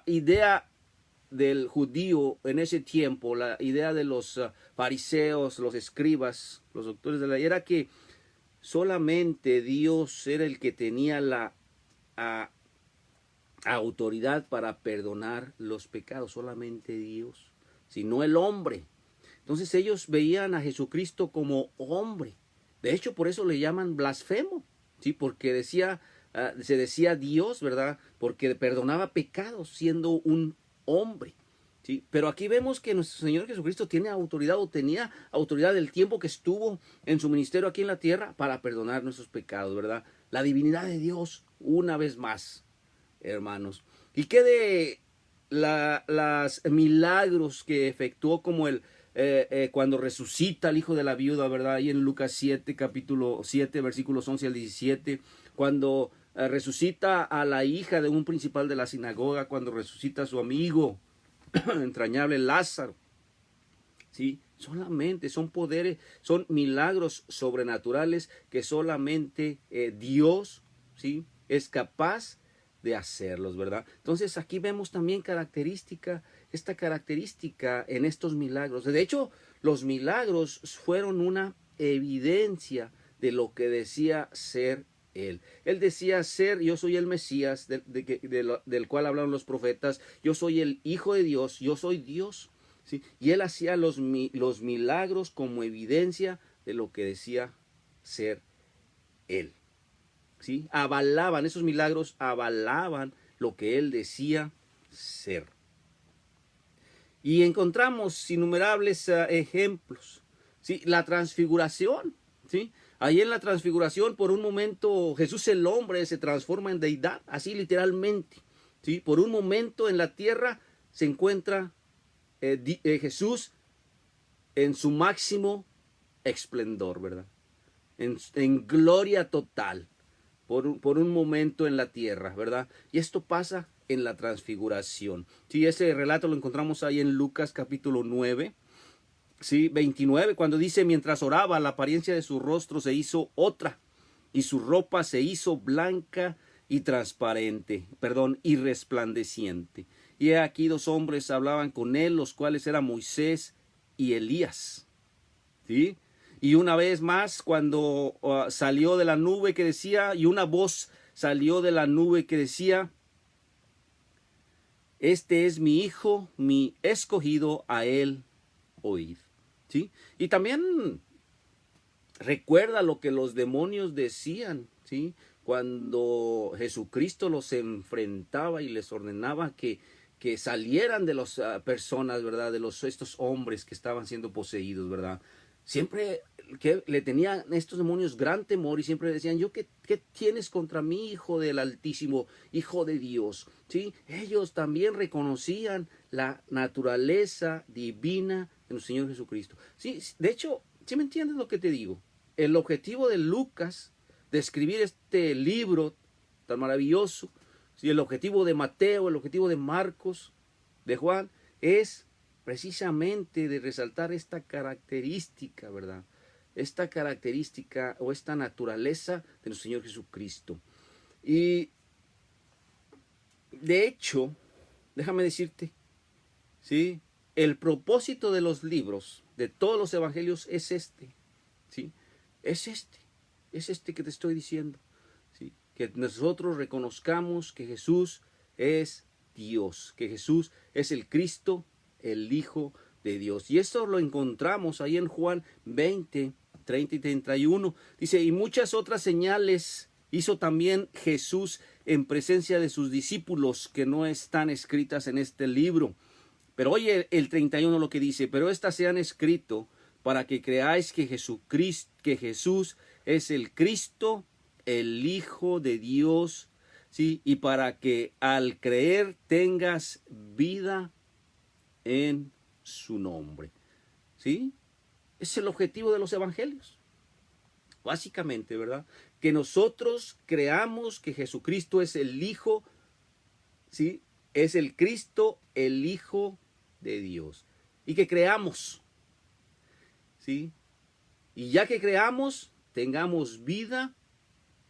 idea del judío en ese tiempo, la idea de los fariseos, los escribas, los doctores de la ley, era que solamente Dios era el que tenía la autoridad para perdonar los pecados, solamente Dios, sino el hombre. Entonces ellos veían a Jesucristo como hombre. De hecho, por eso le llaman blasfemo, ¿sí? Porque se decía Dios, ¿verdad? Porque perdonaba pecados siendo un hombre, ¿sí? Pero aquí vemos que nuestro Señor Jesucristo tiene autoridad, o tenía autoridad del tiempo que estuvo en su ministerio aquí en la tierra para perdonar nuestros pecados, ¿verdad? La divinidad de Dios, una vez más, hermanos. ¿Y qué de los milagros que efectuó, como cuando resucita al hijo de la viuda, ¿verdad? Ahí en Lucas 7, capítulo 7, versículos 11 al 17, cuando resucita a la hija de un principal de la sinagoga, cuando resucita a su amigo entrañable Lázaro, ¿sí? Solamente son poderes, son milagros sobrenaturales que solamente Dios, ¿sí?, es capaz de hacerlos, ¿verdad? Entonces aquí vemos también esta característica en estos milagros. De hecho, los milagros fueron una evidencia de lo que decía ser él. Él decía ser, yo soy el Mesías, del cual hablaron los profetas, yo soy el Hijo de Dios, yo soy Dios, ¿sí? Y él hacía los milagros como evidencia de lo que decía ser él. ¿Sí? Esos milagros avalaban lo que él decía ser. Y encontramos innumerables ejemplos. ¿Sí? La transfiguración, ¿sí? Ahí en la transfiguración, por un momento, Jesús el hombre se transforma en deidad, así literalmente, ¿sí? Por un momento en la tierra se encuentra Jesús en su máximo esplendor, ¿verdad? En gloria total. Por un momento en la tierra, ¿verdad? Y esto pasa en la transfiguración. Sí, ese relato lo encontramos ahí en Lucas capítulo 9, ¿sí? 29, cuando dice, mientras oraba, la apariencia de su rostro se hizo otra, y su ropa se hizo blanca y transparente, y resplandeciente. Y aquí dos hombres hablaban con él, los cuales eran Moisés y Elías. ¿Sí? Y una vez más, cuando salió de la nube que decía, y una voz salió de la nube que decía: este es mi hijo, mi escogido, a él oíd. ¿Sí? Y también recuerda lo que los demonios decían, ¿sí? Cuando Jesucristo los enfrentaba y les ordenaba que salieran de las personas, ¿verdad? De estos hombres que estaban siendo poseídos, ¿verdad? Siempre que le tenían estos demonios gran temor y siempre decían: ¿qué tienes contra mí, hijo del Altísimo, hijo de Dios? ¿Sí? Ellos también reconocían la naturaleza divina de nuestro Señor Jesucristo. Sí, de hecho, ¿sí me entiendes lo que te digo? El objetivo de Lucas de escribir este libro tan maravilloso, ¿sí? El objetivo de Mateo, el objetivo de Marcos, de Juan, es precisamente de resaltar esta característica, ¿verdad? Esta característica o esta naturaleza de nuestro Señor Jesucristo. Y de hecho, déjame decirte, ¿sí? El propósito de los libros, de todos los evangelios, es este, ¿sí? Es este que te estoy diciendo, ¿sí? Que nosotros reconozcamos que Jesús es Dios, que Jesús es el Cristo, el Hijo de Dios. Y esto lo encontramos ahí en Juan 20, 30 y 31. Dice: y muchas otras señales hizo también Jesús en presencia de sus discípulos, que no están escritas en este libro. Pero oye el 31 lo que dice: pero estas se han escrito para que creáis que Jesús es el Cristo, el Hijo de Dios, ¿sí? Y para que al creer tengas vida en su nombre. ¿Sí? Es el objetivo de los evangelios. Básicamente, ¿verdad? Que nosotros creamos que Jesucristo es el Hijo, ¿sí? Es el Cristo, el Hijo de Dios. Y que creamos, ¿sí? Y ya que creamos, tengamos vida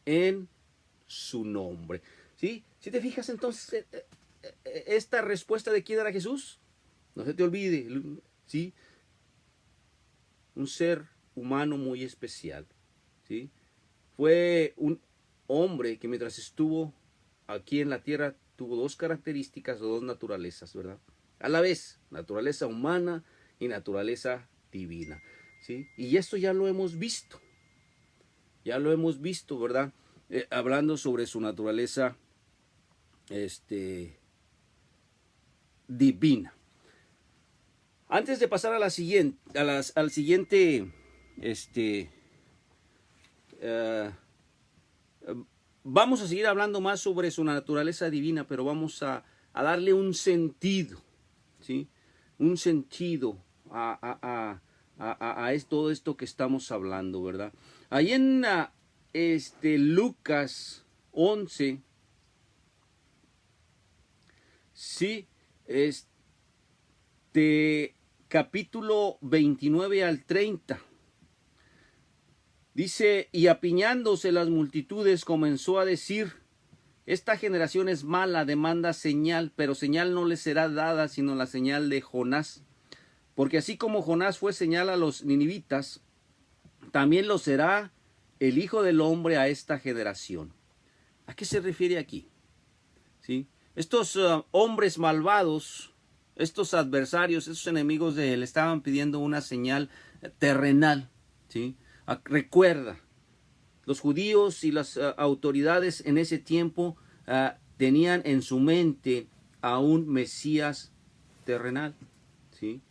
en su nombre. ¿Sí? Si te fijas entonces, esta respuesta de quién era Jesús, no se te olvide, ¿sí? Un ser humano muy especial, ¿sí? Fue un hombre que mientras estuvo aquí en la tierra tuvo dos características o dos naturalezas, ¿verdad? A la vez, naturaleza humana y naturaleza divina, ¿sí? Y esto ya lo hemos visto, ¿verdad? Hablando sobre su naturaleza divina. Antes de pasar a la siguiente, al siguiente, vamos a seguir hablando más sobre su naturaleza divina, pero vamos a darle un sentido, ¿sí? Un sentido a todo esto que estamos hablando, ¿verdad? Ahí en Lucas 11, sí, capítulo 29 al 30. Dice: y apiñándose las multitudes comenzó a decir: esta generación es mala, demanda señal, pero señal no le será dada sino la señal de Jonás. Porque así como Jonás fue señal a los ninivitas, también lo será el Hijo del Hombre a esta generación. ¿A qué se refiere aquí? ¿Sí? Estos hombres malvados, estos adversarios, estos enemigos de él, estaban pidiendo una señal terrenal, ¿sí? Recuerda, los judíos y las autoridades en ese tiempo tenían en su mente a un Mesías terrenal, ¿sí?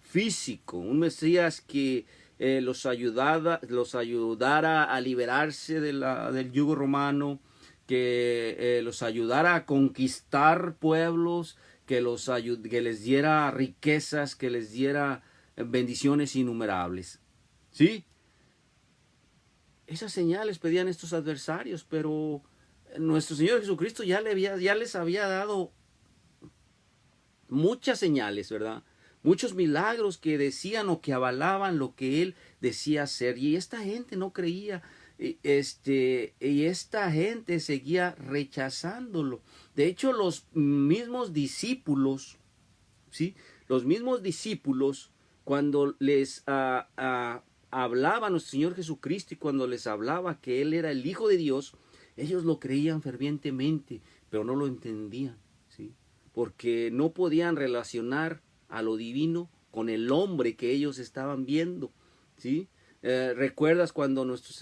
Físico, un Mesías que los ayudara a liberarse del yugo romano, que los ayudara a conquistar pueblos, que les diera riquezas, que les diera bendiciones innumerables, ¿sí? Esas señales pedían estos adversarios, pero nuestro Señor Jesucristo ya les había dado muchas señales, ¿verdad? Muchos milagros que decían o que avalaban lo que él decía hacer. Y esta gente no creía. Y esta gente seguía rechazándolo. De hecho, los mismos discípulos, ¿sí? Los mismos discípulos, cuando les hablaba nuestro Señor Jesucristo y cuando les hablaba que Él era el Hijo de Dios, ellos lo creían fervientemente, pero no lo entendían, ¿sí? Porque no podían relacionar a lo divino con el hombre que ellos estaban viendo, ¿sí? ¿Recuerdas cuando nuestro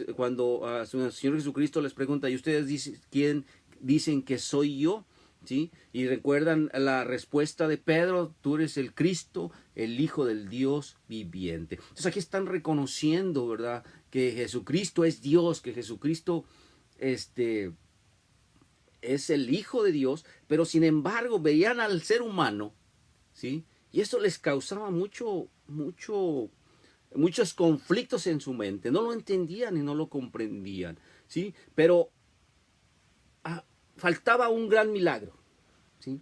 Señor Jesucristo les pregunta, ¿y ustedes quién dicen que soy yo? ¿Sí? Y recuerdan la respuesta de Pedro, tú eres el Cristo, el Hijo del Dios viviente. Entonces aquí están reconociendo, ¿verdad?, que Jesucristo es Dios, que Jesucristo es el Hijo de Dios, pero sin embargo veían al ser humano, ¿sí? Y eso les causaba muchos conflictos en su mente. No lo entendían y no lo comprendían, ¿sí? Pero faltaba un gran milagro, ¿sí?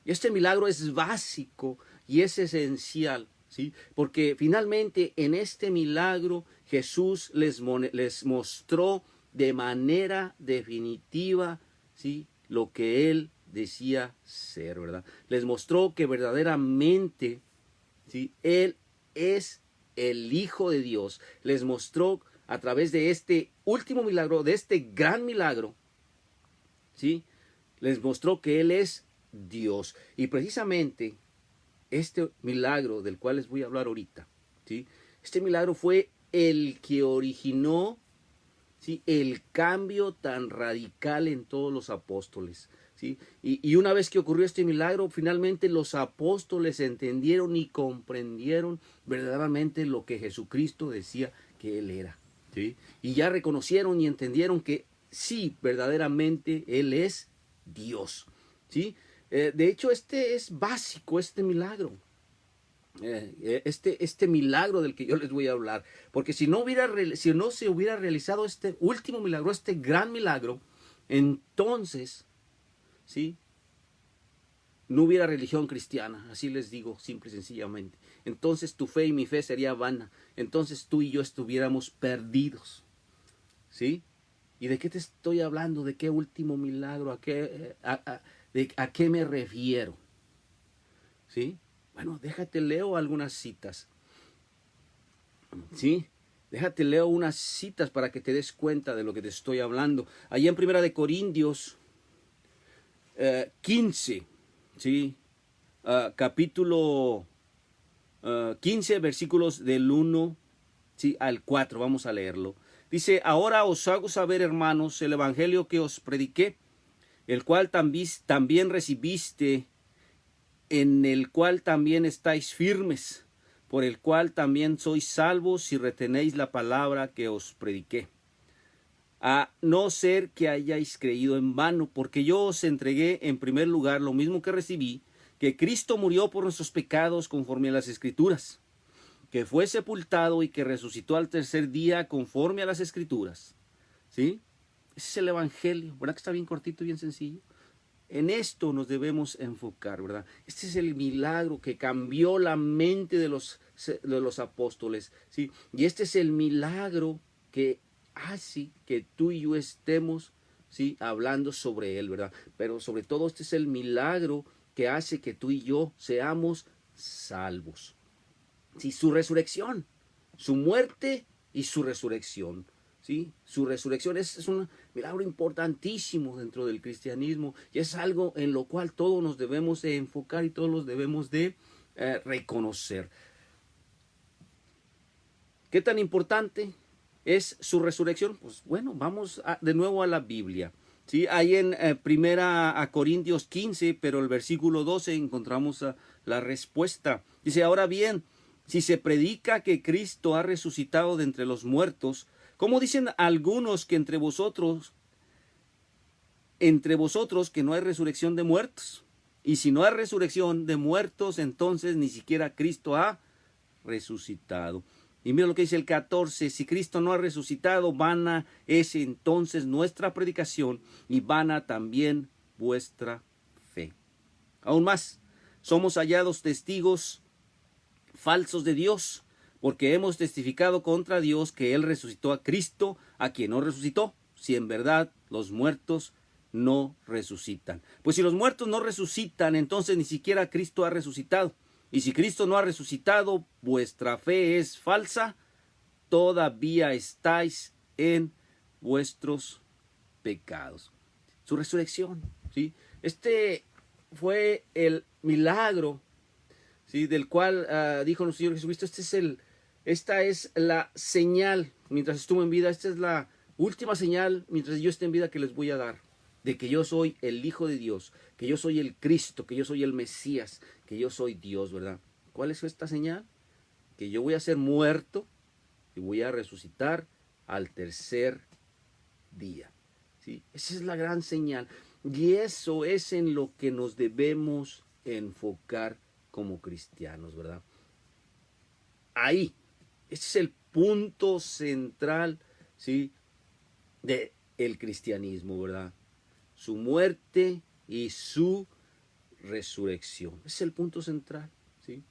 Y este milagro es básico y es esencial, ¿sí? Porque finalmente en este milagro Jesús les mostró de manera definitiva, ¿sí?, lo que Él decía ser, ¿verdad? Les mostró que verdaderamente, ¿sí?, Él es el Hijo de Dios. Les mostró a través de este último milagro, de este gran milagro, ¿sí?, les mostró que Él es Dios. Y precisamente este milagro del cual les voy a hablar ahorita, ¿sí?, este milagro fue el que originó, ¿sí?, el cambio tan radical en todos los apóstoles, ¿sí? Y una vez que ocurrió este milagro, finalmente los apóstoles entendieron y comprendieron verdaderamente lo que Jesucristo decía que Él era, ¿sí? Y ya reconocieron y entendieron que sí, verdaderamente Él es Dios, ¿sí? De hecho, este es básico, este milagro. Este milagro del que yo les voy a hablar, porque si no se hubiera realizado este último milagro, este gran milagro, entonces, ¿sí?, no hubiera religión cristiana. Así les digo, simple y sencillamente. Entonces tu fe y mi fe sería vana. Entonces tú y yo estuviéramos perdidos, ¿sí? ¿Y de qué te estoy hablando? ¿De qué último milagro? ¿A qué me refiero? ¿Sí? Bueno, déjate leo algunas citas, ¿sí? Déjate leo unas citas para que te des cuenta de lo que te estoy hablando. Allá en Primera de Corintios 15, ¿sí? Capítulo 15, versículos del 1, ¿sí?, al 4. Vamos a leerlo. Dice, ahora os hago saber, hermanos, el evangelio que os prediqué, el cual también recibiste, en el cual también estáis firmes, por el cual también sois salvos si retenéis la palabra que os prediqué. A no ser que hayáis creído en vano, porque yo os entregué en primer lugar lo mismo que recibí, que Cristo murió por nuestros pecados conforme a las Escrituras, que fue sepultado y que resucitó al tercer día conforme a las Escrituras. ¿Sí? Ese es el evangelio, ¿verdad que está bien cortito y bien sencillo? En esto nos debemos enfocar, ¿verdad? Este es el milagro que cambió la mente de los apóstoles, ¿sí? Y este es el milagro que hace que tú y yo estemos, ¿sí?, hablando sobre él, ¿verdad? Pero sobre todo este es el milagro que hace que tú y yo seamos salvos. ¿Sí? Su resurrección, su muerte y su resurrección. ¿Sí? Su resurrección es un milagro importantísimo dentro del cristianismo y es algo en lo cual todos nos debemos de enfocar y todos los debemos de reconocer. ¿Qué tan importante es su resurrección? Pues bueno, vamos de nuevo a la Biblia. ¿Sí? Ahí en Primera Corintios 15, pero el versículo 12 encontramos la respuesta. Dice, ahora bien, si se predica que Cristo ha resucitado de entre los muertos, ¿cómo dicen algunos que entre vosotros que no hay resurrección de muertos? Y si no hay resurrección de muertos, entonces ni siquiera Cristo ha resucitado. Y mira lo que dice el 14, si Cristo no ha resucitado, vana es entonces nuestra predicación y vana también vuestra fe. Aún más, somos hallados testigos falsos de Dios, porque hemos testificado contra Dios que Él resucitó a Cristo, a quien no resucitó, si en verdad los muertos no resucitan. Pues si los muertos no resucitan, entonces ni siquiera Cristo ha resucitado. Y si Cristo no ha resucitado, vuestra fe es falsa, todavía estáis en vuestros pecados. Su resurrección, ¿sí? Este fue el milagro, ¿sí? Del cual dijo nuestro Señor Jesucristo, esta es la señal mientras estuvo en vida, esta es la última señal mientras yo esté en vida que les voy a dar, de que yo soy el Hijo de Dios, que yo soy el Cristo, que yo soy el Mesías, que yo soy Dios, ¿verdad? ¿Cuál es esta señal? Que yo voy a ser muerto y voy a resucitar al tercer día, ¿sí? Esa es la gran señal. Y eso es en lo que nos debemos enfocar como cristianos, ¿verdad? Ahí, ese es el punto central, ¿sí? De el cristianismo, ¿verdad? Su muerte y su resurrección. Ese es el punto central, ¿sí?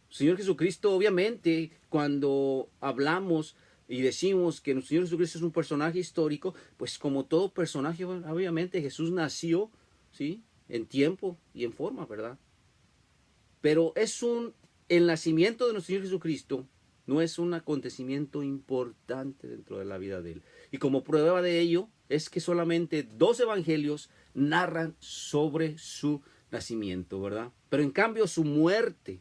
Señor Jesucristo, obviamente, cuando hablamos y decimos que nuestro Señor Jesucristo es un personaje histórico, pues como todo personaje, obviamente Jesús nació, ¿sí? En tiempo y en forma, ¿verdad? Pero el nacimiento de nuestro Señor Jesucristo no es un acontecimiento importante dentro de la vida de Él. Y como prueba de ello es que solamente 2 evangelios narran sobre su nacimiento, ¿verdad? Pero en cambio su muerte,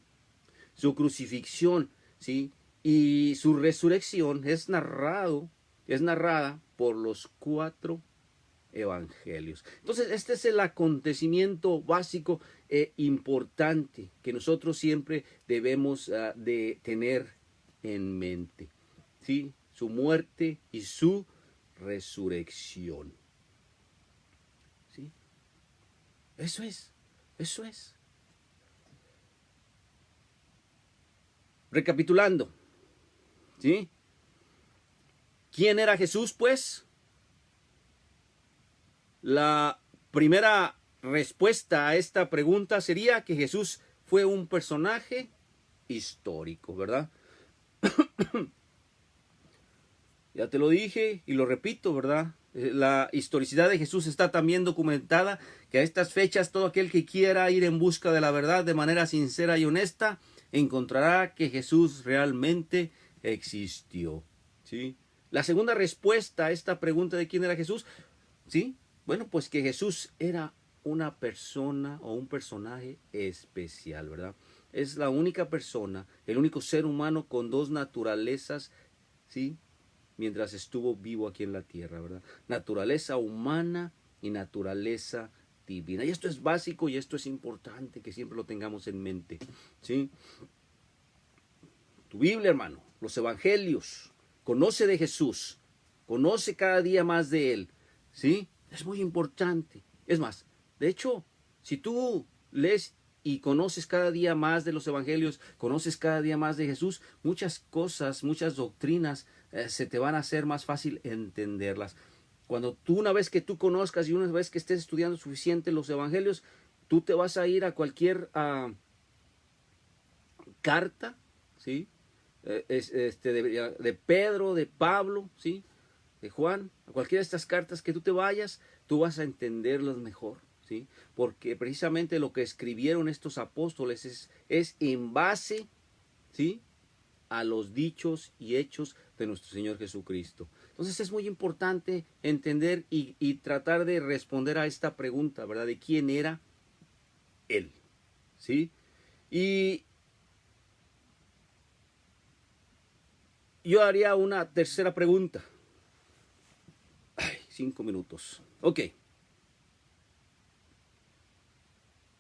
su crucifixión, ¿sí? Y su resurrección es narrada por los 4 evangelios. Entonces, este es el acontecimiento básico e importante que nosotros siempre debemos de tener en mente, ¿sí? Su muerte y su resurrección, ¿sí? Eso es. Recapitulando, ¿sí? ¿Quién era Jesús, pues? La primera respuesta a esta pregunta sería que Jesús fue un personaje histórico, ¿verdad? Ya te lo dije y lo repito, ¿verdad? La historicidad de Jesús está también documentada, que a estas fechas todo aquel que quiera ir en busca de la verdad de manera sincera y honesta, encontrará que Jesús realmente existió, ¿sí? La segunda respuesta a esta pregunta de quién era Jesús, ¿sí? Bueno, pues que Jesús era una persona o un personaje especial, ¿verdad? Es la única persona, el único ser humano con 2 naturalezas, ¿sí? Mientras estuvo vivo aquí en la tierra, ¿verdad? Naturaleza humana y naturaleza divina. Y esto es básico y esto es importante que siempre lo tengamos en mente, ¿sí? Tu Biblia, hermano, los evangelios, conoce de Jesús, conoce cada día más de Él, ¿sí? Es muy importante. Es más, de hecho, si tú lees y conoces cada día más de los evangelios, conoces cada día más de Jesús, muchas cosas, muchas doctrinas se te van a hacer más fácil entenderlas. Una vez que tú conozcas y una vez que estés estudiando suficiente los evangelios, tú te vas a ir a cualquier carta, ¿sí? De Pedro, de Pablo, ¿sí? De Juan, a cualquiera de estas cartas que tú te vayas, tú vas a entenderlas mejor, ¿sí? Porque precisamente lo que escribieron estos apóstoles es en base, ¿sí? A los dichos y hechos de nuestro Señor Jesucristo. Entonces es muy importante entender y tratar de responder a esta pregunta, ¿verdad? De quién era Él, ¿sí? Y yo haría una tercera pregunta. 5 minutos. Ok.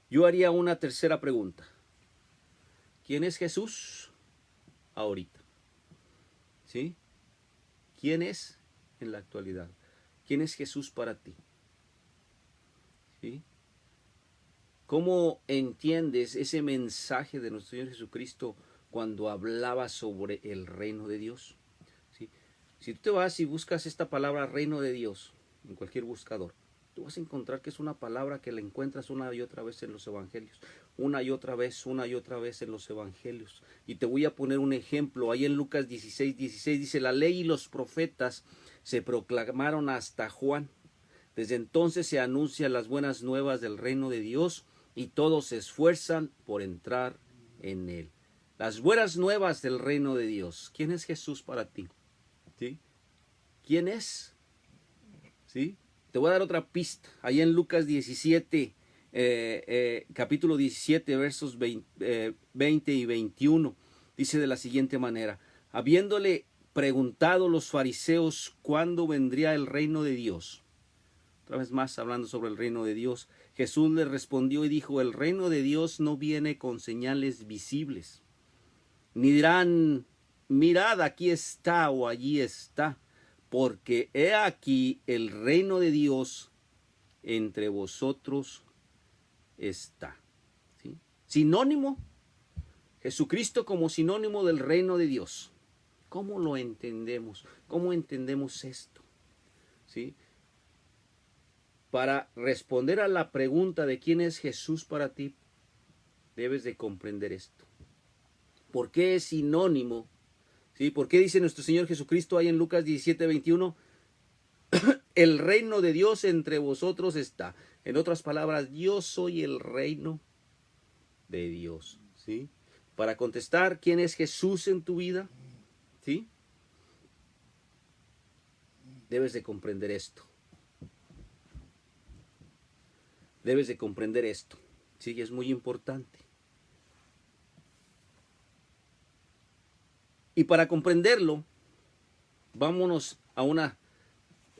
Yo haría una tercera pregunta. ¿Quién es Jesús ahorita? ¿Sí? ¿Quién es en la actualidad? ¿Quién es Jesús para ti? ¿Sí? ¿Cómo entiendes ese mensaje de nuestro Señor Jesucristo cuando hablaba sobre el reino de Dios? ¿Sí? Si tú te vas y buscas esta palabra reino de Dios en cualquier buscador, tú vas a encontrar que es una palabra que la encuentras una y otra vez en los evangelios, una y otra vez en los evangelios. Y te voy a poner un ejemplo, ahí en Lucas 16:16 dice, la ley y los profetas se proclamaron hasta Juan. Desde entonces se anuncian las buenas nuevas del reino de Dios y todos se esfuerzan por entrar en él. Las buenas nuevas del reino de Dios. ¿Quién es Jesús para ti? ¿Sí? ¿Quién es? ¿Sí? Te voy a dar otra pista. Ahí en Lucas 17, capítulo 17, versos 20 y 21, dice de la siguiente manera, habiéndole preguntado los fariseos cuándo vendría el reino de Dios. Otra vez más hablando sobre el reino de Dios, Jesús le respondió y dijo, el reino de Dios no viene con señales visibles, ni dirán, mirad, aquí está o allí está, porque he aquí el reino de Dios entre vosotros está. ¿Sí? Sinónimo, Jesucristo como sinónimo del reino de Dios. ¿Cómo lo entendemos? ¿Cómo entendemos esto? ¿Sí? Para responder a la pregunta de quién es Jesús para ti, debes de comprender esto. ¿Por qué es sinónimo? ¿Sí? ¿Por qué dice nuestro Señor Jesucristo ahí en Lucas 17:21? El reino de Dios entre vosotros está. En otras palabras, yo soy el reino de Dios. ¿Sí? Para contestar, ¿quién es Jesús en tu vida? ¿Sí? Debes de comprender esto. Debes de comprender esto. Sí, es muy importante. Y para comprenderlo, vámonos a una...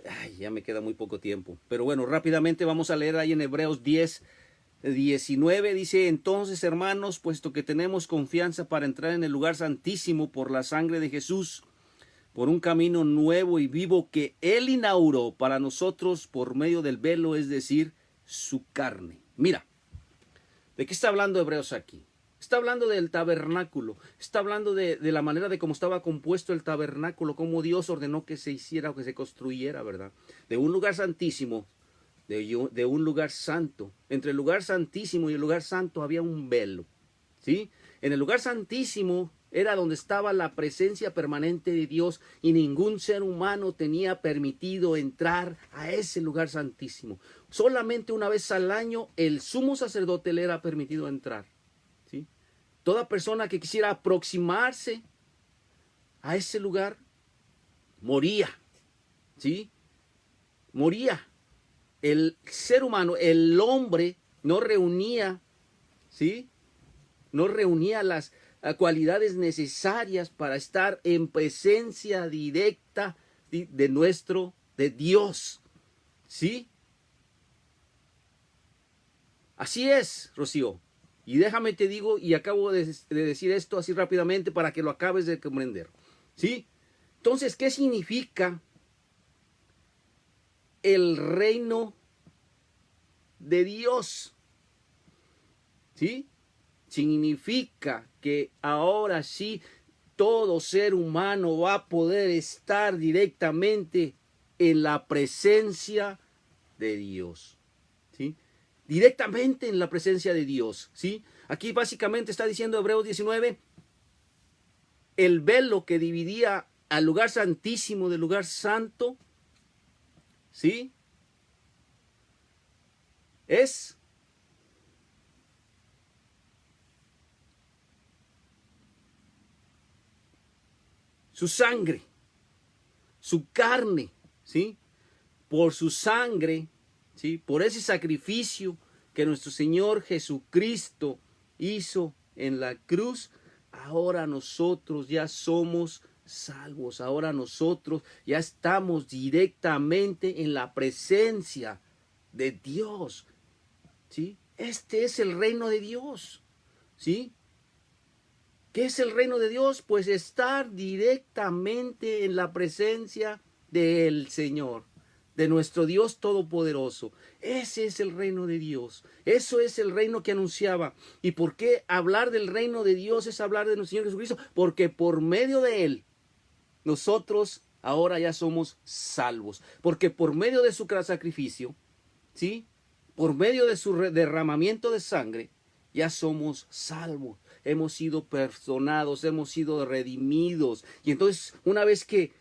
Ay, ya me queda muy poco tiempo. Pero bueno, rápidamente vamos a leer ahí en Hebreos 10:19. Dice, entonces, hermanos, puesto que tenemos confianza para entrar en el lugar santísimo por la sangre de Jesús, por un camino nuevo y vivo que Él inauguró para nosotros por medio del velo, es decir, su carne. Mira, ¿de qué está hablando Hebreos aquí? Está hablando del tabernáculo, está hablando de la manera de cómo estaba compuesto el tabernáculo, cómo Dios ordenó que se hiciera o que se construyera, ¿verdad? De un lugar santísimo, de un lugar santo. Entre el lugar santísimo y el lugar santo había un velo, ¿sí? En el lugar santísimo era donde estaba la presencia permanente de Dios y ningún ser humano tenía permitido entrar a ese lugar santísimo. Solamente una vez al año el sumo sacerdote le era permitido entrar. ¿Sí? Toda persona que quisiera aproximarse a ese lugar moría. ¿Sí? Moría. El ser humano, el hombre, no reunía, ¿sí? No reunía las cualidades necesarias para estar en presencia directa de Dios. ¿Sí? Así es, Rocío. Y déjame te digo, y acabo de decir esto así rápidamente para que lo acabes de comprender. ¿Sí? Entonces, ¿qué significa el reino de Dios? ¿Sí? Significa que ahora sí todo ser humano va a poder estar directamente en la presencia de Dios. ¿Sí? Directamente en la presencia de Dios. ¿Sí? Aquí básicamente está diciendo Hebreos 19, el velo que dividía al lugar santísimo del lugar santo, ¿sí? Es su sangre, su carne, ¿sí? Por su sangre, ¿sí? Por ese sacrificio que nuestro Señor Jesucristo hizo en la cruz, ahora nosotros ya somos salvos, ahora nosotros ya estamos directamente en la presencia de Dios, ¿sí? Este es el reino de Dios, ¿sí? ¿Qué es el reino de Dios? Pues estar directamente en la presencia del Señor, de nuestro Dios Todopoderoso. Ese es el reino de Dios. Eso es el reino que anunciaba. ¿Y por qué hablar del reino de Dios es hablar de nuestro Señor Jesucristo? Porque por medio de Él, nosotros ahora ya somos salvos. Porque por medio de su sacrificio, ¿sí? Por medio de su derramamiento de sangre, ya somos salvos, hemos sido perdonados, hemos sido redimidos. Y entonces, una vez que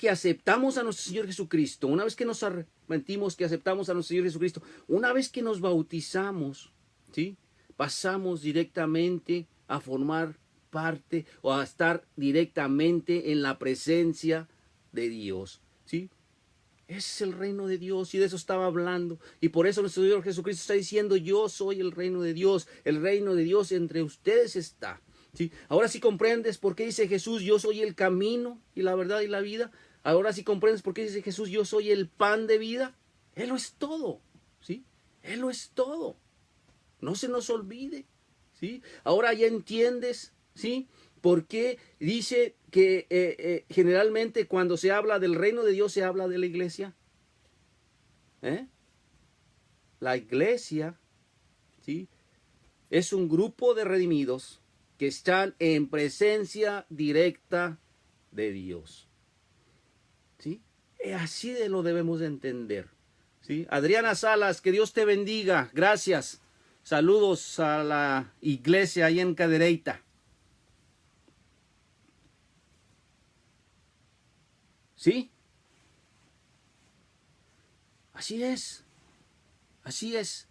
aceptamos a nuestro Señor Jesucristo, una vez que nos arrepentimos, que aceptamos a nuestro Señor Jesucristo, una vez que nos bautizamos, ¿sí? Pasamos directamente a formar parte o a estar directamente en la presencia de Dios, ¿sí? Ese es el reino de Dios y de eso estaba hablando. Y por eso nuestro Señor Jesucristo está diciendo, yo soy el reino de Dios entre ustedes está. ¿Sí? Ahora sí comprendes por qué dice Jesús, yo soy el camino y la verdad y la vida. Ahora sí comprendes por qué dice Jesús, yo soy el pan de vida. Él lo es todo, ¿sí? Él lo es todo. No se nos olvide, ¿sí? Ahora ya entiendes, ¿sí? ¿Por qué dice que generalmente cuando se habla del reino de Dios se habla de la iglesia? La iglesia, ¿sí? Es un grupo de redimidos que están en presencia directa de Dios, ¿sí? Así de lo debemos de entender, ¿sí? Adriana Salas, que Dios te bendiga, gracias. Saludos a la iglesia ahí en Cadereyta. ¿Sí? Así es. Así es.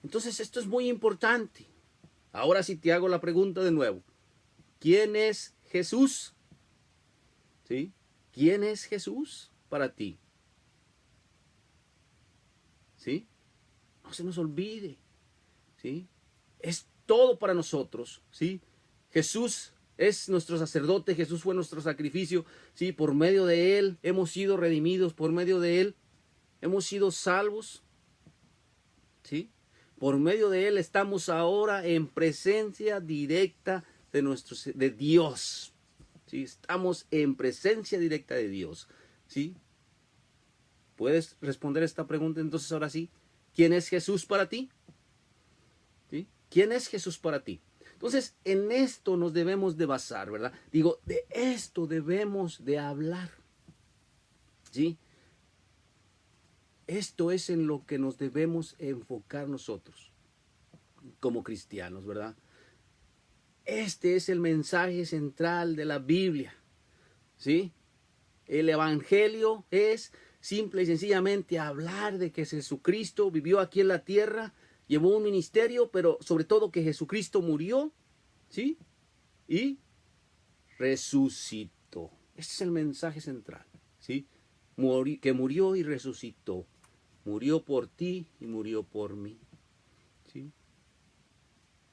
Entonces esto es muy importante. Ahora sí te hago la pregunta de nuevo. ¿Quién es Jesús? ¿Sí? ¿Quién es Jesús para ti? ¿Sí? No se nos olvide. ¿Sí? Es todo para nosotros. ¿Sí? Jesús es nuestro sacerdote, Jesús fue nuestro sacrificio. ¿Sí? Por medio de Él hemos sido redimidos, por medio de Él hemos sido salvos. ¿Sí? Por medio de Él estamos ahora en presencia directa de Dios. ¿Sí? Estamos en presencia directa de Dios. ¿Sí? ¿Puedes responder esta pregunta entonces ahora sí? ¿Quién es Jesús para ti? ¿Sí? ¿Quién es Jesús para ti? Entonces, en esto nos debemos de basar, ¿verdad? Digo, de esto debemos de hablar. ¿Sí? Esto es en lo que nos debemos enfocar nosotros como cristianos, ¿verdad? Este es el mensaje central de la Biblia, ¿sí? El evangelio es simple y sencillamente hablar de que Jesucristo vivió aquí en la tierra, llevó un ministerio, pero sobre todo que Jesucristo murió, ¿sí? Y resucitó. Este es el mensaje central, ¿sí? Que murió y resucitó. Murió por ti y murió por mí, ¿sí?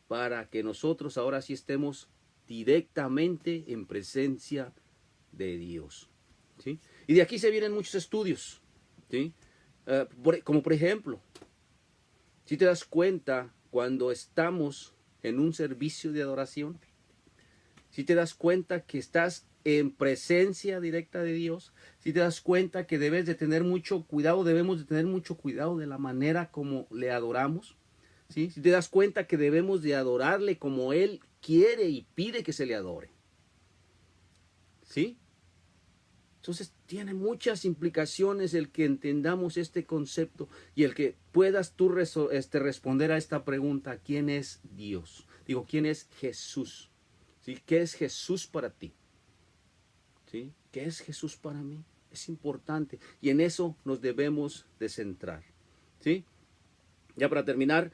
Para que nosotros ahora sí estemos directamente en presencia de Dios, ¿sí? Y de aquí se vienen muchos estudios, ¿sí? Como por ejemplo, si te das cuenta cuando estamos en un servicio de adoración, si te das cuenta que estás en presencia directa de Dios, si te das cuenta que debes de tener mucho cuidado, debemos de tener mucho cuidado de la manera como le adoramos, ¿sí? Si te das cuenta que debemos de adorarle como Él quiere y pide que se le adore, ¿sí? Entonces tiene muchas implicaciones el que entendamos este concepto y el que puedas tú responder a esta pregunta, ¿quién es Dios? Digo, ¿quién es Jesús? ¿Sí? ¿Qué es Jesús para ti? ¿Sí? ¿Qué es Jesús para mí? Es importante y en eso nos debemos de centrar, ¿sí? Ya para terminar,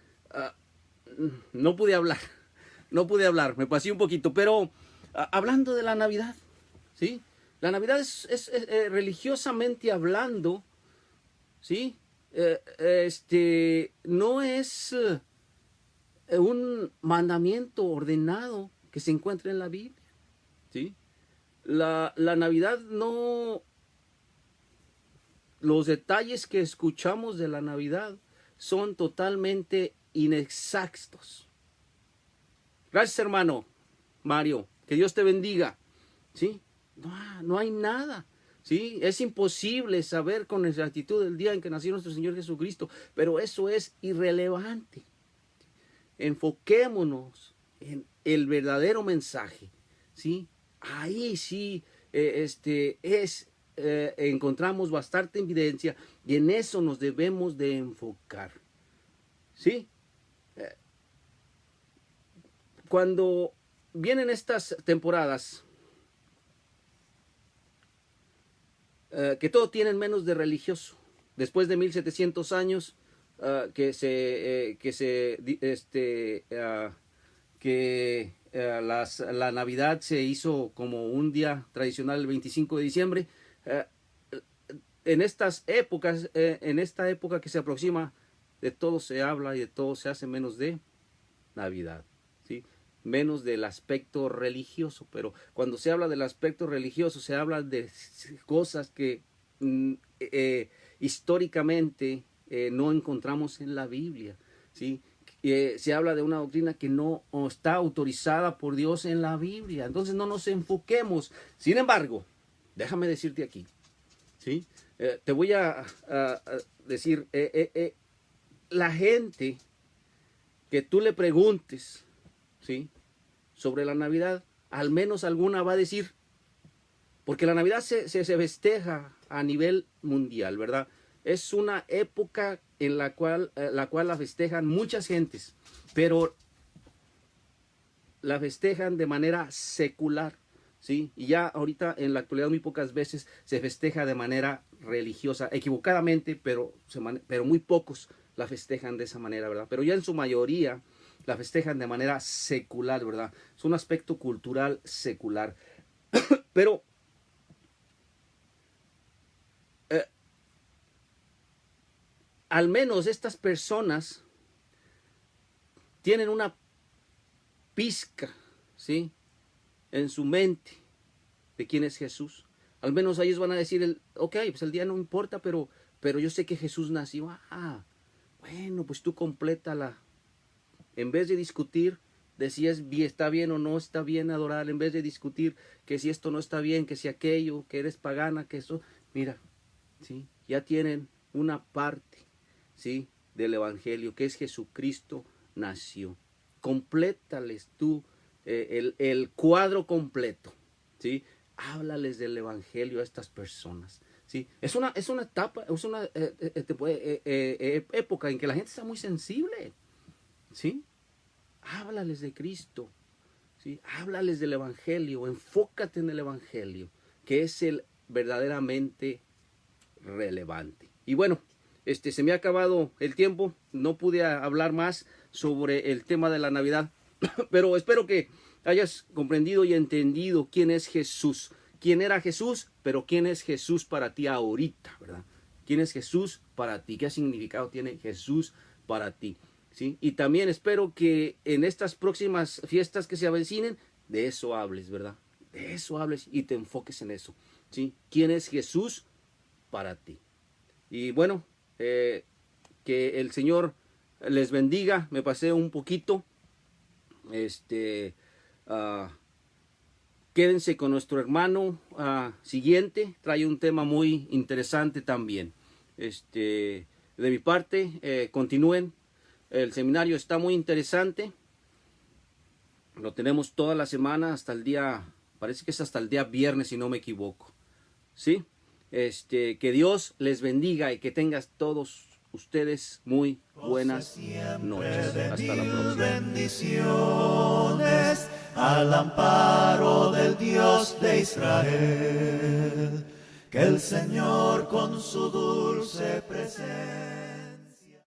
no pude hablar, me pasé un poquito, pero hablando de la Navidad, ¿sí? La Navidad es religiosamente hablando, ¿sí? No es un mandamiento ordenado que se encuentra en la Biblia, ¿sí? La Navidad no... Los detalles que escuchamos de la Navidad son totalmente inexactos. Gracias, hermano Mario. Que Dios te bendiga. ¿Sí? No hay nada. ¿Sí? Es imposible saber con exactitud el día en que nació nuestro Señor Jesucristo, pero eso es irrelevante. Enfoquémonos en el verdadero mensaje, ¿sí? Ahí sí es encontramos bastante evidencia y en eso nos debemos de enfocar. ¿Sí? Cuando vienen estas temporadas, que todo tienen menos de religioso. Después de 1700 años, la Navidad se hizo como un día tradicional el 25 de diciembre. En estas épocas, en esta época que se aproxima, de todo se habla y de todo se hace menos de Navidad, ¿sí? Menos del aspecto religioso. Pero cuando se habla del aspecto religioso, se habla de cosas que históricamente no encontramos en la Biblia, ¿sí? Se habla de una doctrina que no está autorizada por Dios en la Biblia. Entonces no nos enfoquemos. Sin embargo, déjame decirte aquí, ¿sí? Te voy a decir, la gente que tú le preguntes, ¿sí?, sobre la Navidad, al menos alguna va a decir, porque la Navidad se festeja a nivel mundial, ¿verdad? Es una época en la cual la festejan muchas gentes, pero la festejan de manera secular, ¿sí? Y ya ahorita en la actualidad muy pocas veces se festeja de manera religiosa, equivocadamente, pero muy pocos la festejan de esa manera, ¿verdad? Pero ya en su mayoría la festejan de manera secular, ¿verdad? Es un aspecto cultural secular. Pero al menos estas personas tienen una pizca, ¿sí?, en su mente de quién es Jesús. Al menos ellos van a decir, ok, pues el día no importa, pero yo sé que Jesús nació. Bueno, pues tú complétala. En vez de discutir de si está bien o no está bien adorar, en vez de discutir que si esto no está bien, que si aquello, que eres pagana, que eso, mira, ¿sí?, ya tienen una parte, ¿sí?, del evangelio, que es Jesucristo nació. Complétales tú el cuadro completo, ¿sí? Háblales del evangelio a estas personas, ¿sí? Es una etapa, es una época en que la gente está muy sensible, ¿sí? Háblales de Cristo, ¿sí? Háblales del evangelio, enfócate en el evangelio, que es el verdaderamente relevante. Y bueno, se me ha acabado el tiempo, no pude hablar más sobre el tema de la Navidad, pero espero que hayas comprendido y entendido quién es Jesús, quién era Jesús, pero quién es Jesús para ti ahorita, ¿verdad? ¿Quién es Jesús para ti? ¿Qué significado tiene Jesús para ti? ¿Sí? Y también espero que en estas próximas fiestas que se avecinen, de eso hables, ¿verdad? De eso hables y te enfoques en eso, ¿sí? ¿Quién es Jesús para ti? Y bueno, que el Señor les bendiga. Me pasé un poquito. Quédense con nuestro hermano siguiente. Trae un tema muy interesante también. De mi parte, continúen. El seminario está muy interesante. Lo tenemos toda la semana hasta el día, parece que es hasta el día viernes si no me equivoco. ¿Sí? Que Dios les bendiga y que tengas todos ustedes muy buenas noches. Hasta la próxima. Bendiciones al amparo del Dios de Israel, que el Señor con su dulce presencia